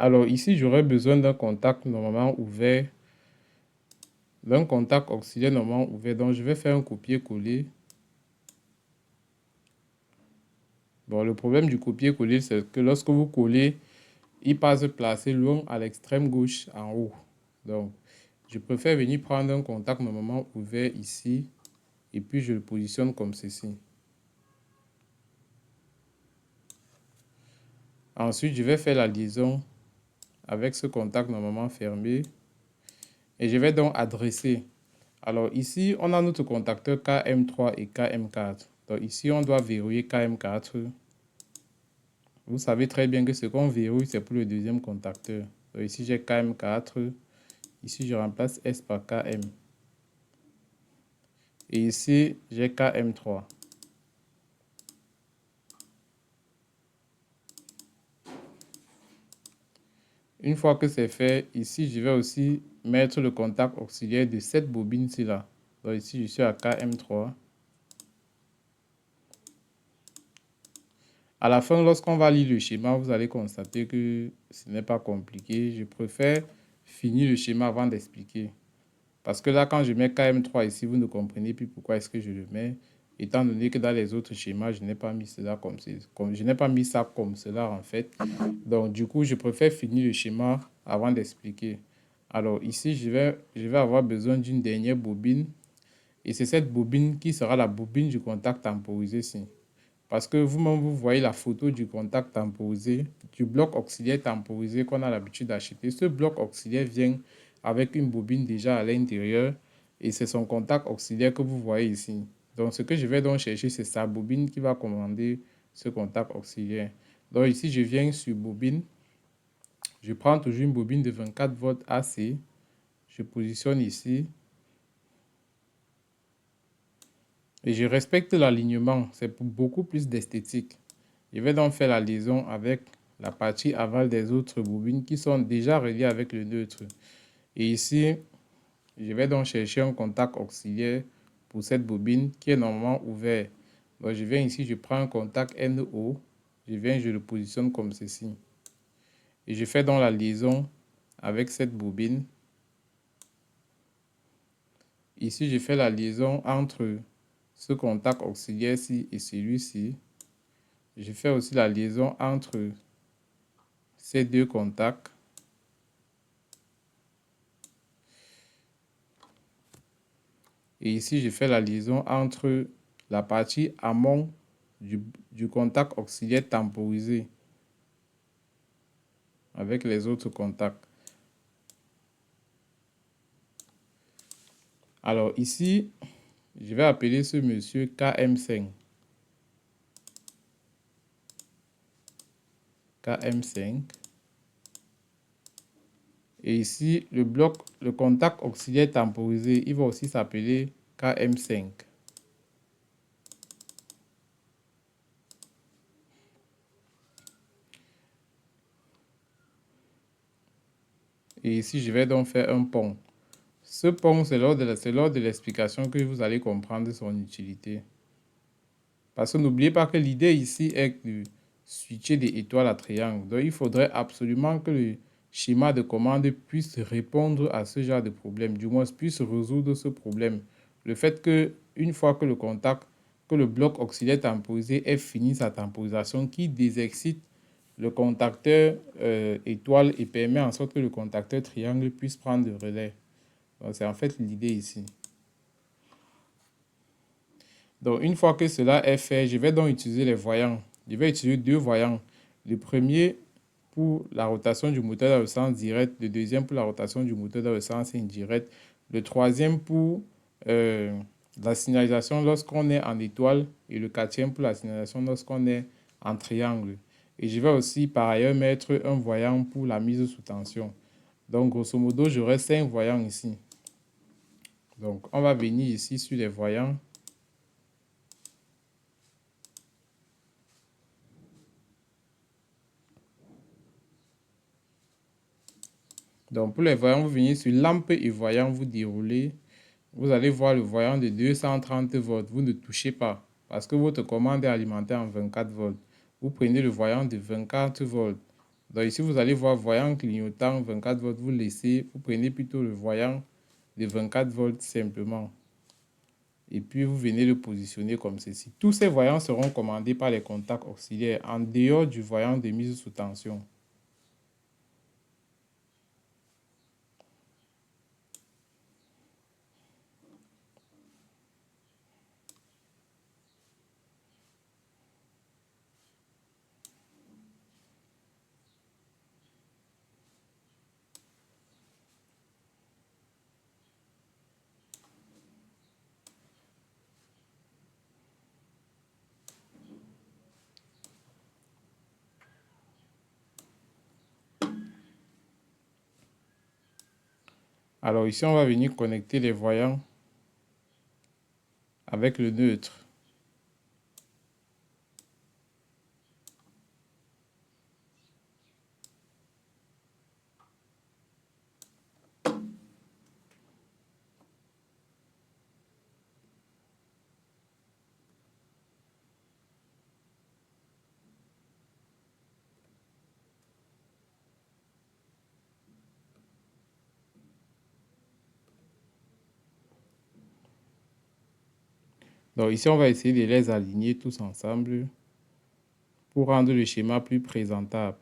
Alors ici, j'aurais besoin d'un contact normalement ouvert, d'un contact auxiliaire normalement ouvert. Donc, je vais faire un copier-coller. Bon, le problème du copier-coller, c'est que lorsque vous collez, il passe placé loin à l'extrême gauche en haut. Donc, je préfère venir prendre un contact normalement ouvert ici et puis je le positionne comme ceci. Ensuite, je vais faire la liaison avec ce contact normalement fermé et je vais donc adresser. Alors ici, on a notre contacteur KM3 et KM4. Donc ici, on doit verrouiller KM4. Vous savez très bien que ce qu'on verrouille, c'est pour le deuxième contacteur. Donc ici, j'ai KM4. Ici, je remplace S par KM. Et ici, j'ai KM3. Une fois que c'est fait, ici, je vais aussi mettre le contact auxiliaire de cette bobine-ci là. Donc ici, je suis à KM3. À la fin, lorsqu'on va lire le schéma, vous allez constater que ce n'est pas compliqué. Je préfère finir le schéma avant d'expliquer. Parce que là, quand je mets KM3 ici, vous ne comprenez plus pourquoi est-ce que je le mets. étant donné que dans les autres schémas, je n'ai pas mis cela je n'ai pas mis ça comme cela en fait. Donc du coup, je préfère finir le schéma avant d'expliquer. Alors ici, je vais avoir besoin d'une dernière bobine et c'est cette bobine qui sera la bobine du contact temporisé ici. Parce que vous-même, vous voyez la photo du contact temporisé, du bloc auxiliaire temporisé qu'on a l'habitude d'acheter. Ce bloc auxiliaire vient avec une bobine déjà à l'intérieur et c'est son contact auxiliaire que vous voyez ici. Donc, ce que je vais donc chercher, c'est sa bobine qui va commander ce contact auxiliaire. Donc, ici, je viens sur bobine. Je prends toujours une bobine de 24 volts AC. Je positionne ici. Et je respecte l'alignement. C'est pour beaucoup plus d'esthétique. Je vais donc faire la liaison avec la partie aval des autres bobines qui sont déjà reliées avec le neutre. Et ici, je vais donc chercher un contact auxiliaire pour cette bobine qui est normalement ouvert. Donc je viens ici, je prends un contact NO, je le positionne comme ceci. Et je fais donc la liaison avec cette bobine. Ici, je fais la liaison entre ce contact auxiliaire-ci et celui-ci. Je fais aussi la liaison entre ces deux contacts. Et ici, je fais la liaison entre la partie amont du contact auxiliaire temporisé avec les autres contacts. Alors ici, je vais appeler ce monsieur KM5. KM5. Et ici, le contact auxiliaire temporisé, il va aussi s'appeler KM5. Et ici, je vais donc faire un pont. Ce pont, c'est lors de l'explication que vous allez comprendre son utilité. Parce que n'oubliez pas que l'idée ici est de switcher des étoiles à triangle. Donc, il faudrait absolument que le schéma de commande puisse répondre à ce genre de problème, du moins puisse résoudre ce problème. Le fait que, une fois que que le bloc auxiliaire temporisé ait fini sa temporisation, qui désexcite le contacteur étoile et permet en sorte que le contacteur triangle puisse prendre le relais. Donc, c'est en fait l'idée ici. Donc, une fois que cela est fait, je vais donc utiliser les voyants. Je vais utiliser deux voyants. Le premier pour la rotation du moteur dans le sens direct, le deuxième pour la rotation du moteur dans le sens indirect, le troisième pour la signalisation lorsqu'on est en étoile et le quatrième pour la signalisation lorsqu'on est en triangle. Et je vais aussi par ailleurs mettre un voyant pour la mise sous tension. Donc, grosso modo, j'aurai 5 voyants ici. Donc, on va venir ici sur les voyants. Donc, pour les voyants, vous venez sur lampe et voyant, vous déroulez. Vous allez voir le voyant de 230 volts. Vous ne touchez pas parce que votre commande est alimentée en 24 volts. Vous prenez le voyant de 24 volts. Donc ici, vous allez voir voyant clignotant 24 volts. Vous prenez plutôt le voyant de 24 volts simplement. Et puis, vous venez le positionner comme ceci. Tous ces voyants seront commandés par les contacts auxiliaires en dehors du voyant de mise sous tension. Alors ici, on va venir connecter les voyants avec le neutre. Donc ici, on va essayer de les aligner tous ensemble pour rendre le schéma plus présentable.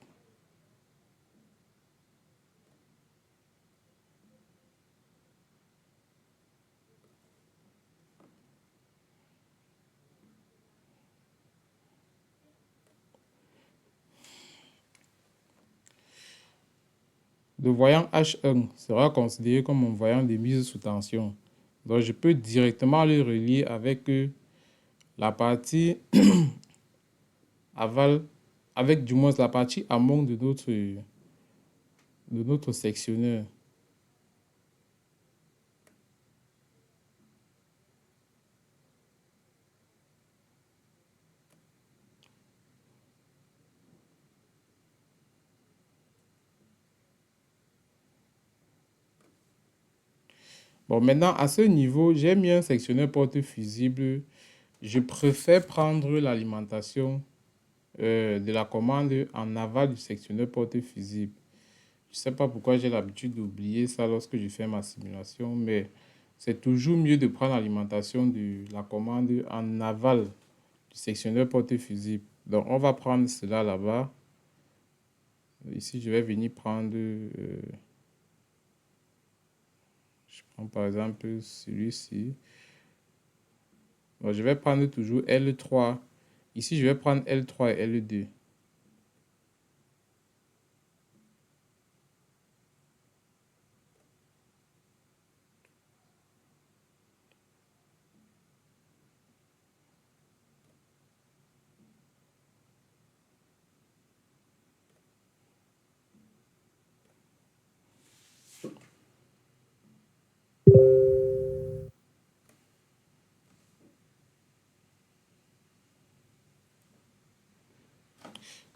Le voyant H1 sera considéré comme un voyant de mise sous tension. Donc je peux directement le relier avec la partie aval, avec du moins la partie amont de notre sectionneur. Bon, maintenant, à ce niveau, j'ai mis un sectionneur porte fusible. Je préfère prendre l'alimentation de la commande en aval du sectionneur porte fusible. Je ne sais pas pourquoi j'ai l'habitude d'oublier ça lorsque je fais ma simulation, mais c'est toujours mieux de prendre l'alimentation de la commande en aval du sectionneur porte fusible. Donc, on va prendre cela là-bas. Ici, je vais venir prendre, je prends par exemple celui-ci. Bon, je vais prendre toujours L3. Ici, je vais prendre L3 et L2.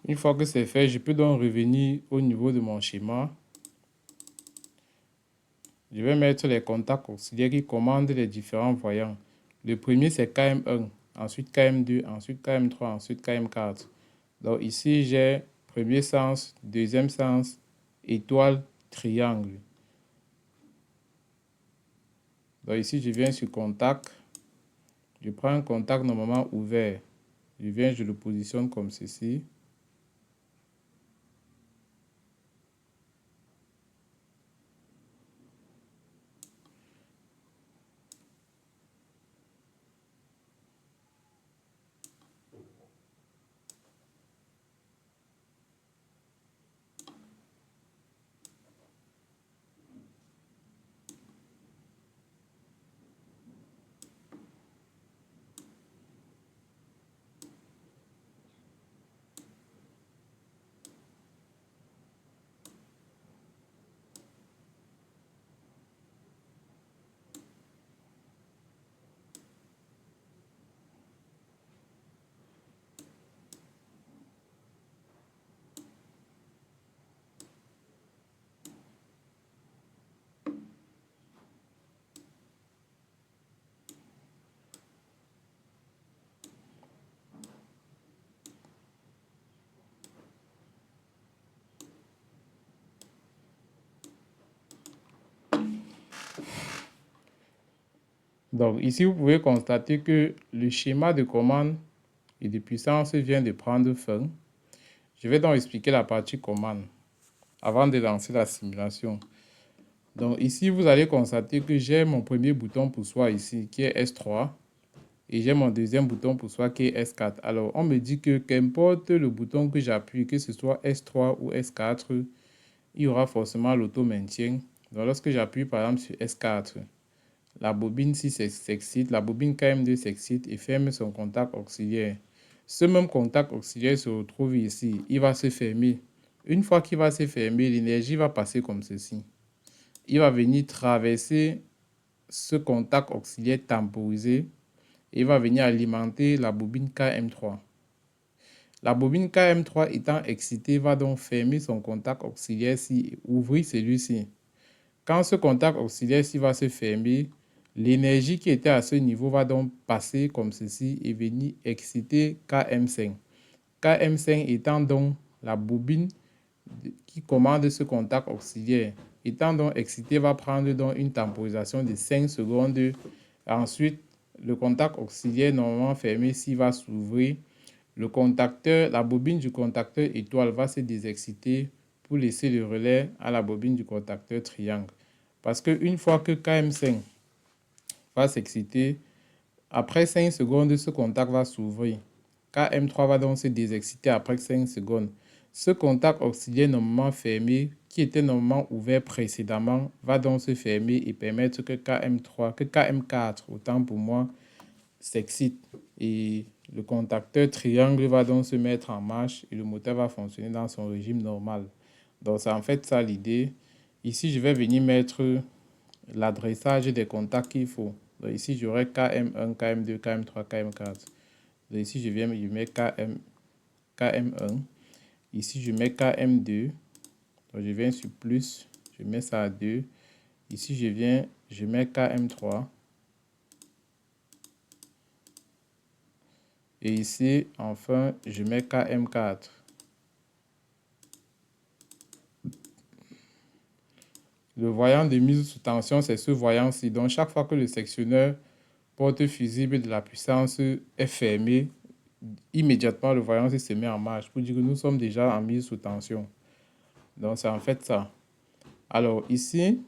Une fois que c'est fait, je peux donc revenir au niveau de mon schéma. Je vais mettre les contacts auxiliaires qui commandent les différents voyants. Le premier, c'est KM1, ensuite KM2, ensuite KM3, ensuite KM4. Donc ici, j'ai premier sens, deuxième sens, étoile, triangle. Donc ici, je viens sur contact. Je prends un contact normalement ouvert. Je viens, je le positionne comme ceci. Donc ici, vous pouvez constater que le schéma de commande et de puissance vient de prendre fin. Je vais donc expliquer la partie commande avant de lancer la simulation. Donc ici, vous allez constater que j'ai mon premier bouton pour soi ici qui est S3 et j'ai mon deuxième bouton pour soi qui est S4. Alors, on me dit que qu'importe le bouton que j'appuie, que ce soit S3 ou S4, il y aura forcément l'auto-maintien. Donc lorsque j'appuie par exemple sur S4, la bobine s'excite, la bobine KM2 s'excite et ferme son contact auxiliaire. Ce même contact auxiliaire se retrouve ici. Il va se fermer. Une fois qu'il va se fermer, l'énergie va passer comme ceci. Il va venir traverser ce contact auxiliaire temporisé et il va venir alimenter la bobine KM3. La bobine KM3 étant excitée va donc fermer son contact auxiliaire-ci et ouvrir celui-ci. Quand ce contact auxiliaire-ci va se fermer, l'énergie qui était à ce niveau va donc passer comme ceci et venir exciter KM5. KM5 étant donc la bobine qui commande ce contact auxiliaire. Étant donc excité, va prendre donc une temporisation de 5 secondes. Ensuite, le contact auxiliaire normalement fermé s'il va s'ouvrir. Le contacteur, la bobine du contacteur étoile va se désexciter pour laisser le relais à la bobine du contacteur triangle. Parce qu'une fois que KM5 va s'exciter, après 5 secondes, ce contact va s'ouvrir. KM3 va donc se désexciter après 5 secondes. Ce contact auxiliaire normalement fermé, qui était normalement ouvert précédemment, va donc se fermer et permettre que KM4, autant pour moi, s'excite. Et le contacteur triangle va donc se mettre en marche et le moteur va fonctionner dans son régime normal. Donc c'est en fait ça l'idée. Ici, je vais venir mettre l'adressage des contacts qu'il faut. Donc ici, j'aurai KM1, KM2, KM3, KM4. Donc ici, je mets KM1. Ici, je mets KM2. Donc je viens sur plus, je mets ça à 2. Ici, je mets KM3. Et ici, enfin, je mets KM4. Le voyant de mise sous tension, c'est ce voyant-ci. Donc, chaque fois que le sectionneur porte fusible de la puissance est fermé, immédiatement, le voyant se met en marche pour dire que nous sommes déjà en mise sous tension. Donc, c'est en fait ça. Alors, ici,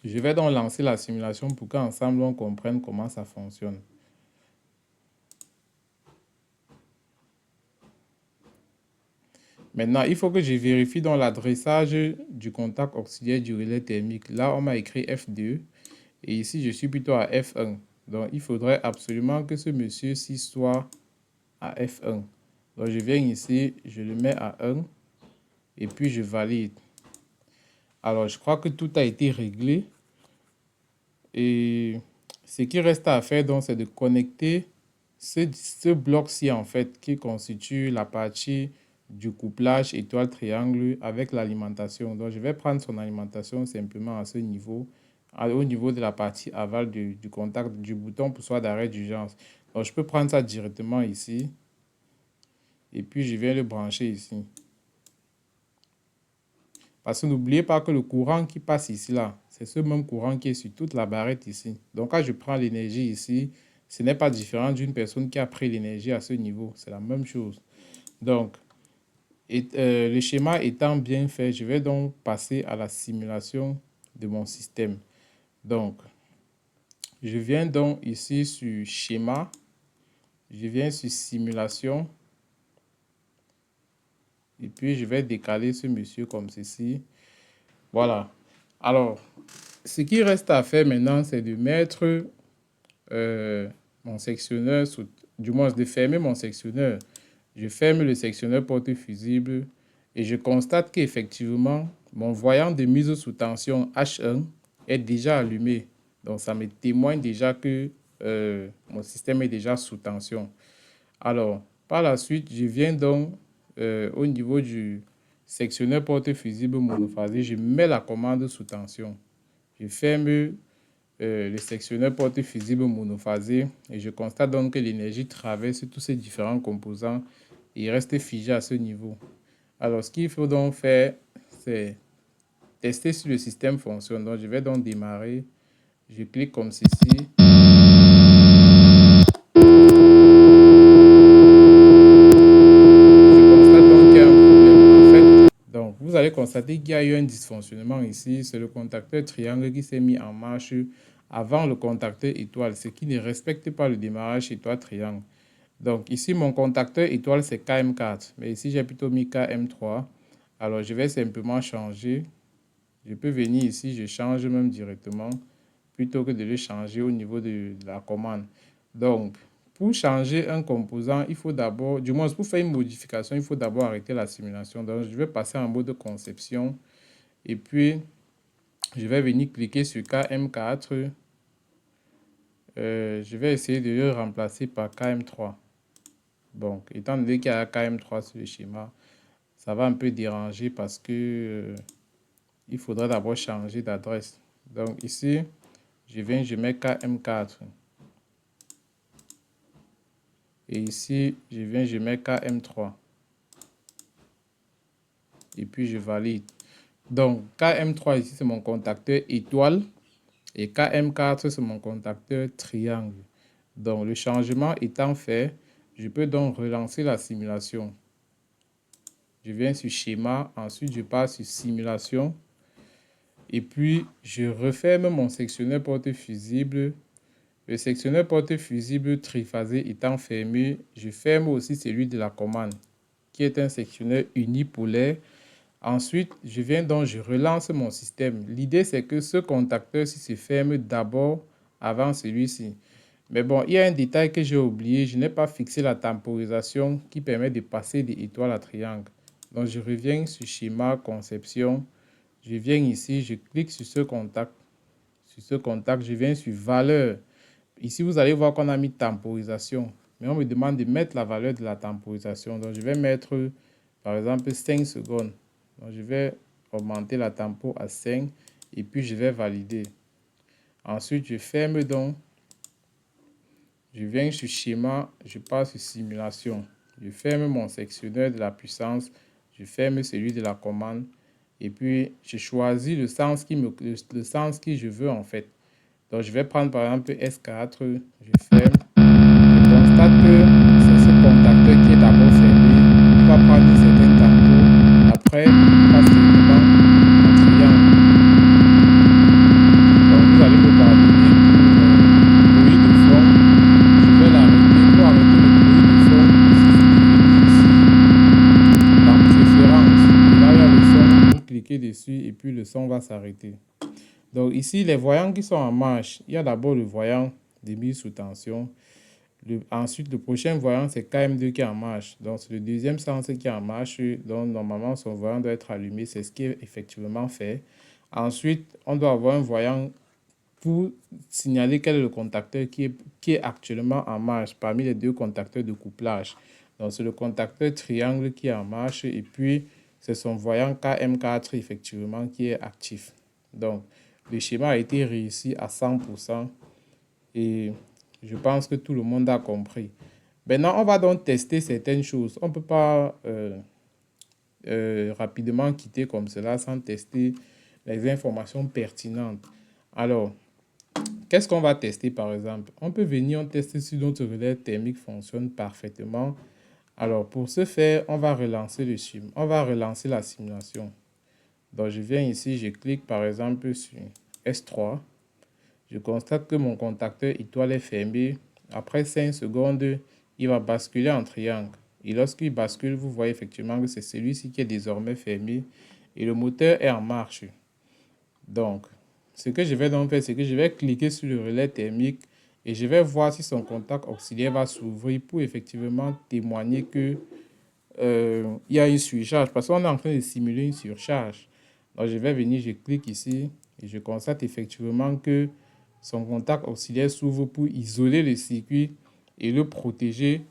je vais donc lancer la simulation pour qu'ensemble, on comprenne comment ça fonctionne. Maintenant, il faut que je vérifie dans l'adressage du contact auxiliaire du relais thermique. Là, on m'a écrit F2 et ici, je suis plutôt à F1. Donc, il faudrait absolument que ce monsieur-ci soit à F1. Donc, je viens ici, je le mets à 1 et puis je valide. Alors, je crois que tout a été réglé. Et ce qui reste à faire, donc, c'est de connecter ce bloc-ci, en fait, qui constitue la partie du couplage étoile-triangle avec l'alimentation. Donc, je vais prendre son alimentation simplement à ce niveau, au niveau de la partie aval du contact du bouton pour soit d'arrêt d'urgence. Donc, je peux prendre ça directement ici. Et puis, je viens le brancher ici. Parce que n'oubliez pas que le courant qui passe ici, là, c'est ce même courant qui est sur toute la barrette ici. Donc, quand je prends l'énergie ici, ce n'est pas différent d'une personne qui a pris l'énergie à ce niveau. C'est la même chose. Donc, le schéma étant bien fait, je vais donc passer à la simulation de mon système. Donc, je viens donc ici sur schéma. Je viens sur simulation. Et puis, je vais décaler ce monsieur comme ceci. Voilà. Alors, ce qui reste à faire maintenant, c'est de mettre mon sectionneur, du moins de fermer mon sectionneur. Je ferme le sectionneur porte fusible et je constate qu'effectivement, mon voyant de mise sous tension H1 est déjà allumé. Donc, ça me témoigne déjà que mon système est déjà sous tension. Alors, par la suite, je viens donc au niveau du sectionneur porte fusible monophasé, je mets la commande sous tension. Je ferme le sectionneur porte fusible monophasé et je constate donc que l'énergie traverse tous ces différents composants et reste figé à ce niveau. Alors, ce qu'il faut donc faire, c'est tester si le système fonctionne. Donc, je vais donc démarrer. Je clique comme ceci. Donc, vous allez constater qu'il y a eu un dysfonctionnement ici. C'est le contacteur triangle qui s'est mis en marche avant le contacteur étoile, ce qui ne respecte pas le démarrage étoile-triangle. Donc, ici, mon contacteur étoile, c'est KM4. Mais ici, j'ai plutôt mis KM3. Alors, je vais simplement changer. Je peux venir ici, je change même directement, plutôt que de le changer au niveau de la commande. Donc, pour changer un composant, il faut d'abord, du moins pour faire une modification, il faut d'abord arrêter la simulation. Donc, je vais passer en mode conception et puis je vais venir cliquer sur KM4. Je vais essayer de le remplacer par KM3. Donc, étant donné qu'il y a KM3 sur le schéma, ça va un peu déranger parce que il faudra d'abord changer d'adresse. Donc, ici, je mets KM4. Et ici, je mets KM3. Et puis, je valide. Donc, KM3 ici, c'est mon contacteur étoile. Et KM4, c'est mon contacteur triangle. Donc, le changement étant fait, je peux donc relancer la simulation. Je viens sur schéma, ensuite je passe sur simulation. Et puis, je referme mon sectionneur porte fusible. Le sectionneur porte fusible triphasé étant fermé, je ferme aussi celui de la commande, qui est un sectionneur unipolaire. Ensuite, je relance mon système. L'idée, c'est que ce contacteur-ci se ferme d'abord avant celui-ci. Mais bon, il y a un détail que j'ai oublié. Je n'ai pas fixé la temporisation qui permet de passer des étoiles à triangle. Donc, je reviens sur schéma, conception. Je viens ici, je clique sur ce contact. Sur ce contact, je viens sur valeur. Ici, vous allez voir qu'on a mis temporisation. Mais on me demande de mettre la valeur de la temporisation. Donc, je vais mettre, par exemple, 5 secondes. Donc, je vais augmenter la tempo à 5 et puis je vais valider. Ensuite, je ferme donc. Je viens sur schéma, je passe sur simulation. Je ferme mon sectionneur de la puissance. Je ferme celui de la commande. Et puis, je choisis le sens le sens que je veux en fait. Donc, je vais prendre par exemple S4, je ferme. Je constate que c'est ce contacteur qui est d'abord fermé. Il va prendre une certaine tempo. Après, il passe directement en triangle. Donc, vous allez me pardonner pour le bruit de fond. Je vais l'arrêter. Pour arrêter le bruit de fond, il suffit de venir ici dans préférence. Et là, il y a le son. Vous cliquez dessus et puis le son va s'arrêter. Donc ici, les voyants qui sont en marche, il y a d'abord le voyant de mise sous tension. Ensuite, le prochain voyant, c'est KM2 qui est en marche. Donc, c'est le deuxième sens qui est en marche. Donc, normalement, son voyant doit être allumé. C'est ce qui est effectivement fait. Ensuite, on doit avoir un voyant pour signaler quel est le contacteur qui est actuellement en marche parmi les deux contacteurs de couplage. Donc, c'est le contacteur triangle qui est en marche. Et puis, c'est son voyant KM4 effectivement qui est actif. Donc, le schéma a été réussi à 100% et je pense que tout le monde a compris. Maintenant, on va donc tester certaines choses. On ne peut pas rapidement quitter comme cela sans tester les informations pertinentes. Alors, qu'est-ce qu'on va tester par exemple? On peut venir tester si notre relais thermique fonctionne parfaitement. Alors, pour ce faire, on va relancer le schéma. On va relancer la simulation. Donc, je viens ici, je clique par exemple sur S3. Je constate que mon contacteur étoile est fermé. Après 5 secondes, il va basculer en triangle. Et lorsqu'il bascule, vous voyez effectivement que c'est celui-ci qui est désormais fermé. Et le moteur est en marche. Donc, ce que je vais donc faire, c'est que je vais cliquer sur le relais thermique et je vais voir si son contact auxiliaire va s'ouvrir pour effectivement témoigner que il y a une surcharge. Parce qu'on est en train de simuler une surcharge. Donc, je vais venir, je clique ici et je constate effectivement que son contact auxiliaire s'ouvre pour isoler le circuit et le protéger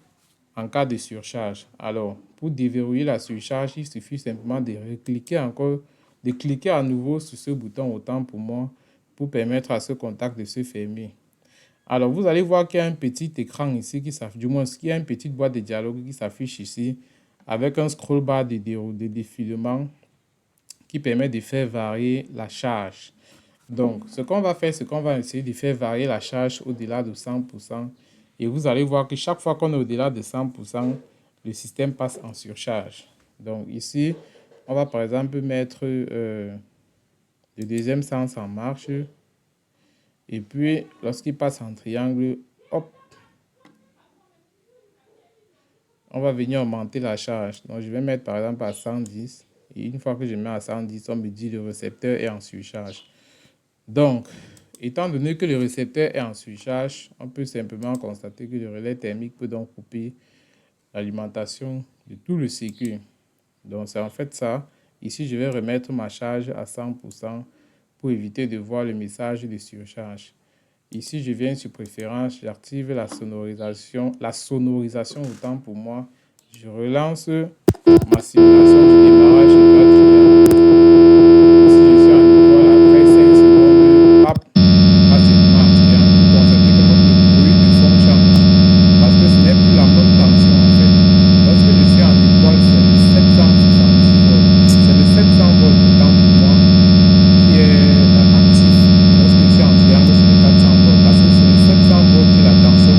en cas de surcharge. Alors, pour déverrouiller la surcharge, il suffit simplement de recliquer encore, de cliquer à nouveau sur ce bouton autant pour moi pour permettre à ce contact de se fermer. Alors, vous allez voir qu'il y a un petit écran ici qui s'affiche, du moins, il y a une petite boîte de dialogue qui s'affiche ici avec un scroll bar de défilement qui permet de faire varier la charge. Donc, ce qu'on va faire, c'est qu'on va essayer de faire varier la charge au-delà de 100%. Et vous allez voir que chaque fois qu'on est au-delà de 100%, le système passe en surcharge. Donc, ici, on va par exemple mettre le deuxième sens en marche. Et puis, lorsqu'il passe en triangle, hop, on va venir augmenter la charge. Donc, je vais mettre par exemple à 110. Et une fois que je mets à 110, on me dit que le récepteur est en surcharge. Donc, étant donné que le récepteur est en surcharge, on peut simplement constater que le relais thermique peut donc couper l'alimentation de tout le circuit. Donc, c'est en fait ça. Ici, je vais remettre ma charge à 100% pour éviter de voir le message de surcharge. Ici, je viens sur préférence, j'active la sonorisation autant pour moi. Je relance ma simulation du démarrage de la triangle. Ici, je suis en étoile après 5 secondes, hop, passe directement en triangle. Vous constatez que le bruit de fond change parce que ce n'est plus la même tension en fait. Lorsque je suis en étoile, c'est le 770 volts. C'est le 700 volts autant pour moi qui est actif. Lorsque je suis en triangle, c'est le 400 volts parce que c'est le 700 volts qui est la tension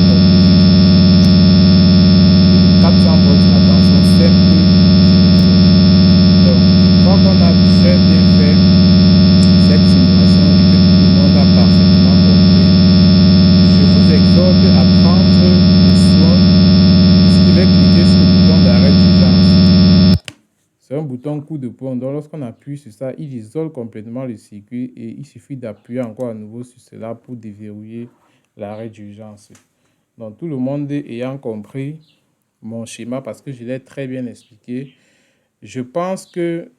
bouton coup de poing. Donc, lorsqu'on appuie sur ça, il isole complètement le circuit et il suffit d'appuyer encore à nouveau sur cela pour déverrouiller l'arrêt d'urgence. Donc, tout le monde ayant compris mon schéma parce que je l'ai très bien expliqué, je pense que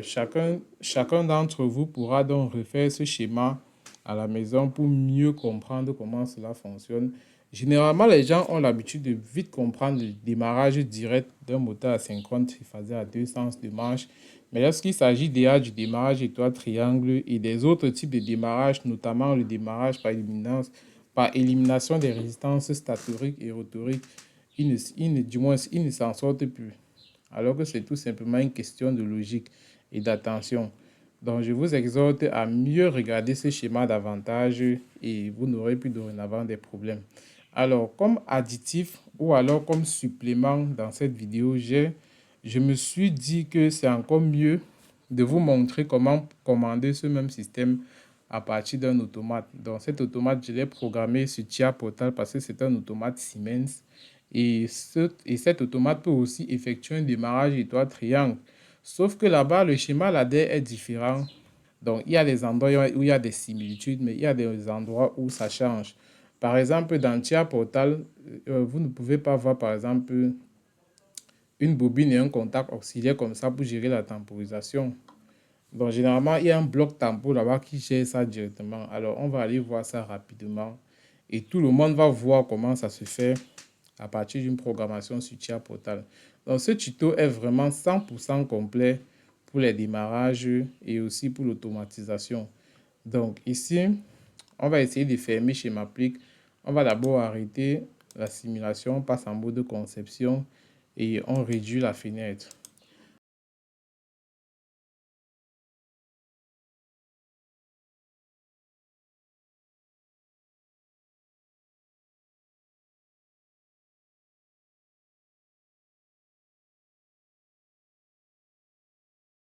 chacun d'entre vous pourra donc refaire ce schéma à la maison pour mieux comprendre comment cela fonctionne. Généralement, les gens ont l'habitude de vite comprendre le démarrage direct d'un moteur asynchrone triphasé à deux sens de marche. Mais lorsqu'il s'agit déjà du démarrage étoile triangle et des autres types de démarrage, notamment le démarrage par élimination des résistances statoriques et rotoriques, du moins, ils ne s'en sortent plus. Alors que c'est tout simplement une question de logique et d'attention. Donc, je vous exhorte à mieux regarder ce schéma davantage et vous n'aurez plus dorénavant des problèmes. Alors, comme additif ou alors comme supplément dans cette vidéo, je me suis dit que c'est encore mieux de vous montrer comment commander ce même système à partir d'un automate. Donc, cet automate, je l'ai programmé sur Chia Portal parce que c'est un automate Siemens. Et cet automate peut aussi effectuer un démarrage étoile triangle. Sauf que là-bas, le schéma ladder est différent. Donc, il y a des endroits où il y a des similitudes, mais il y a des endroits où ça change. Par exemple, dans Chia Portal, vous ne pouvez pas voir, par exemple, une bobine et un contact auxiliaire comme ça pour gérer la temporisation. Donc, généralement, il y a un bloc tempo là-bas qui gère ça directement. Alors, on va aller voir ça rapidement. Et tout le monde va voir comment ça se fait à partir d'une programmation sur Chia Portal. Donc, ce tuto est vraiment 100% complet pour les démarrages et aussi pour l'automatisation. Donc, ici, on va essayer de fermer chez Maplic. On va d'abord arrêter la simulation, on passe en mode conception et on réduit la fenêtre.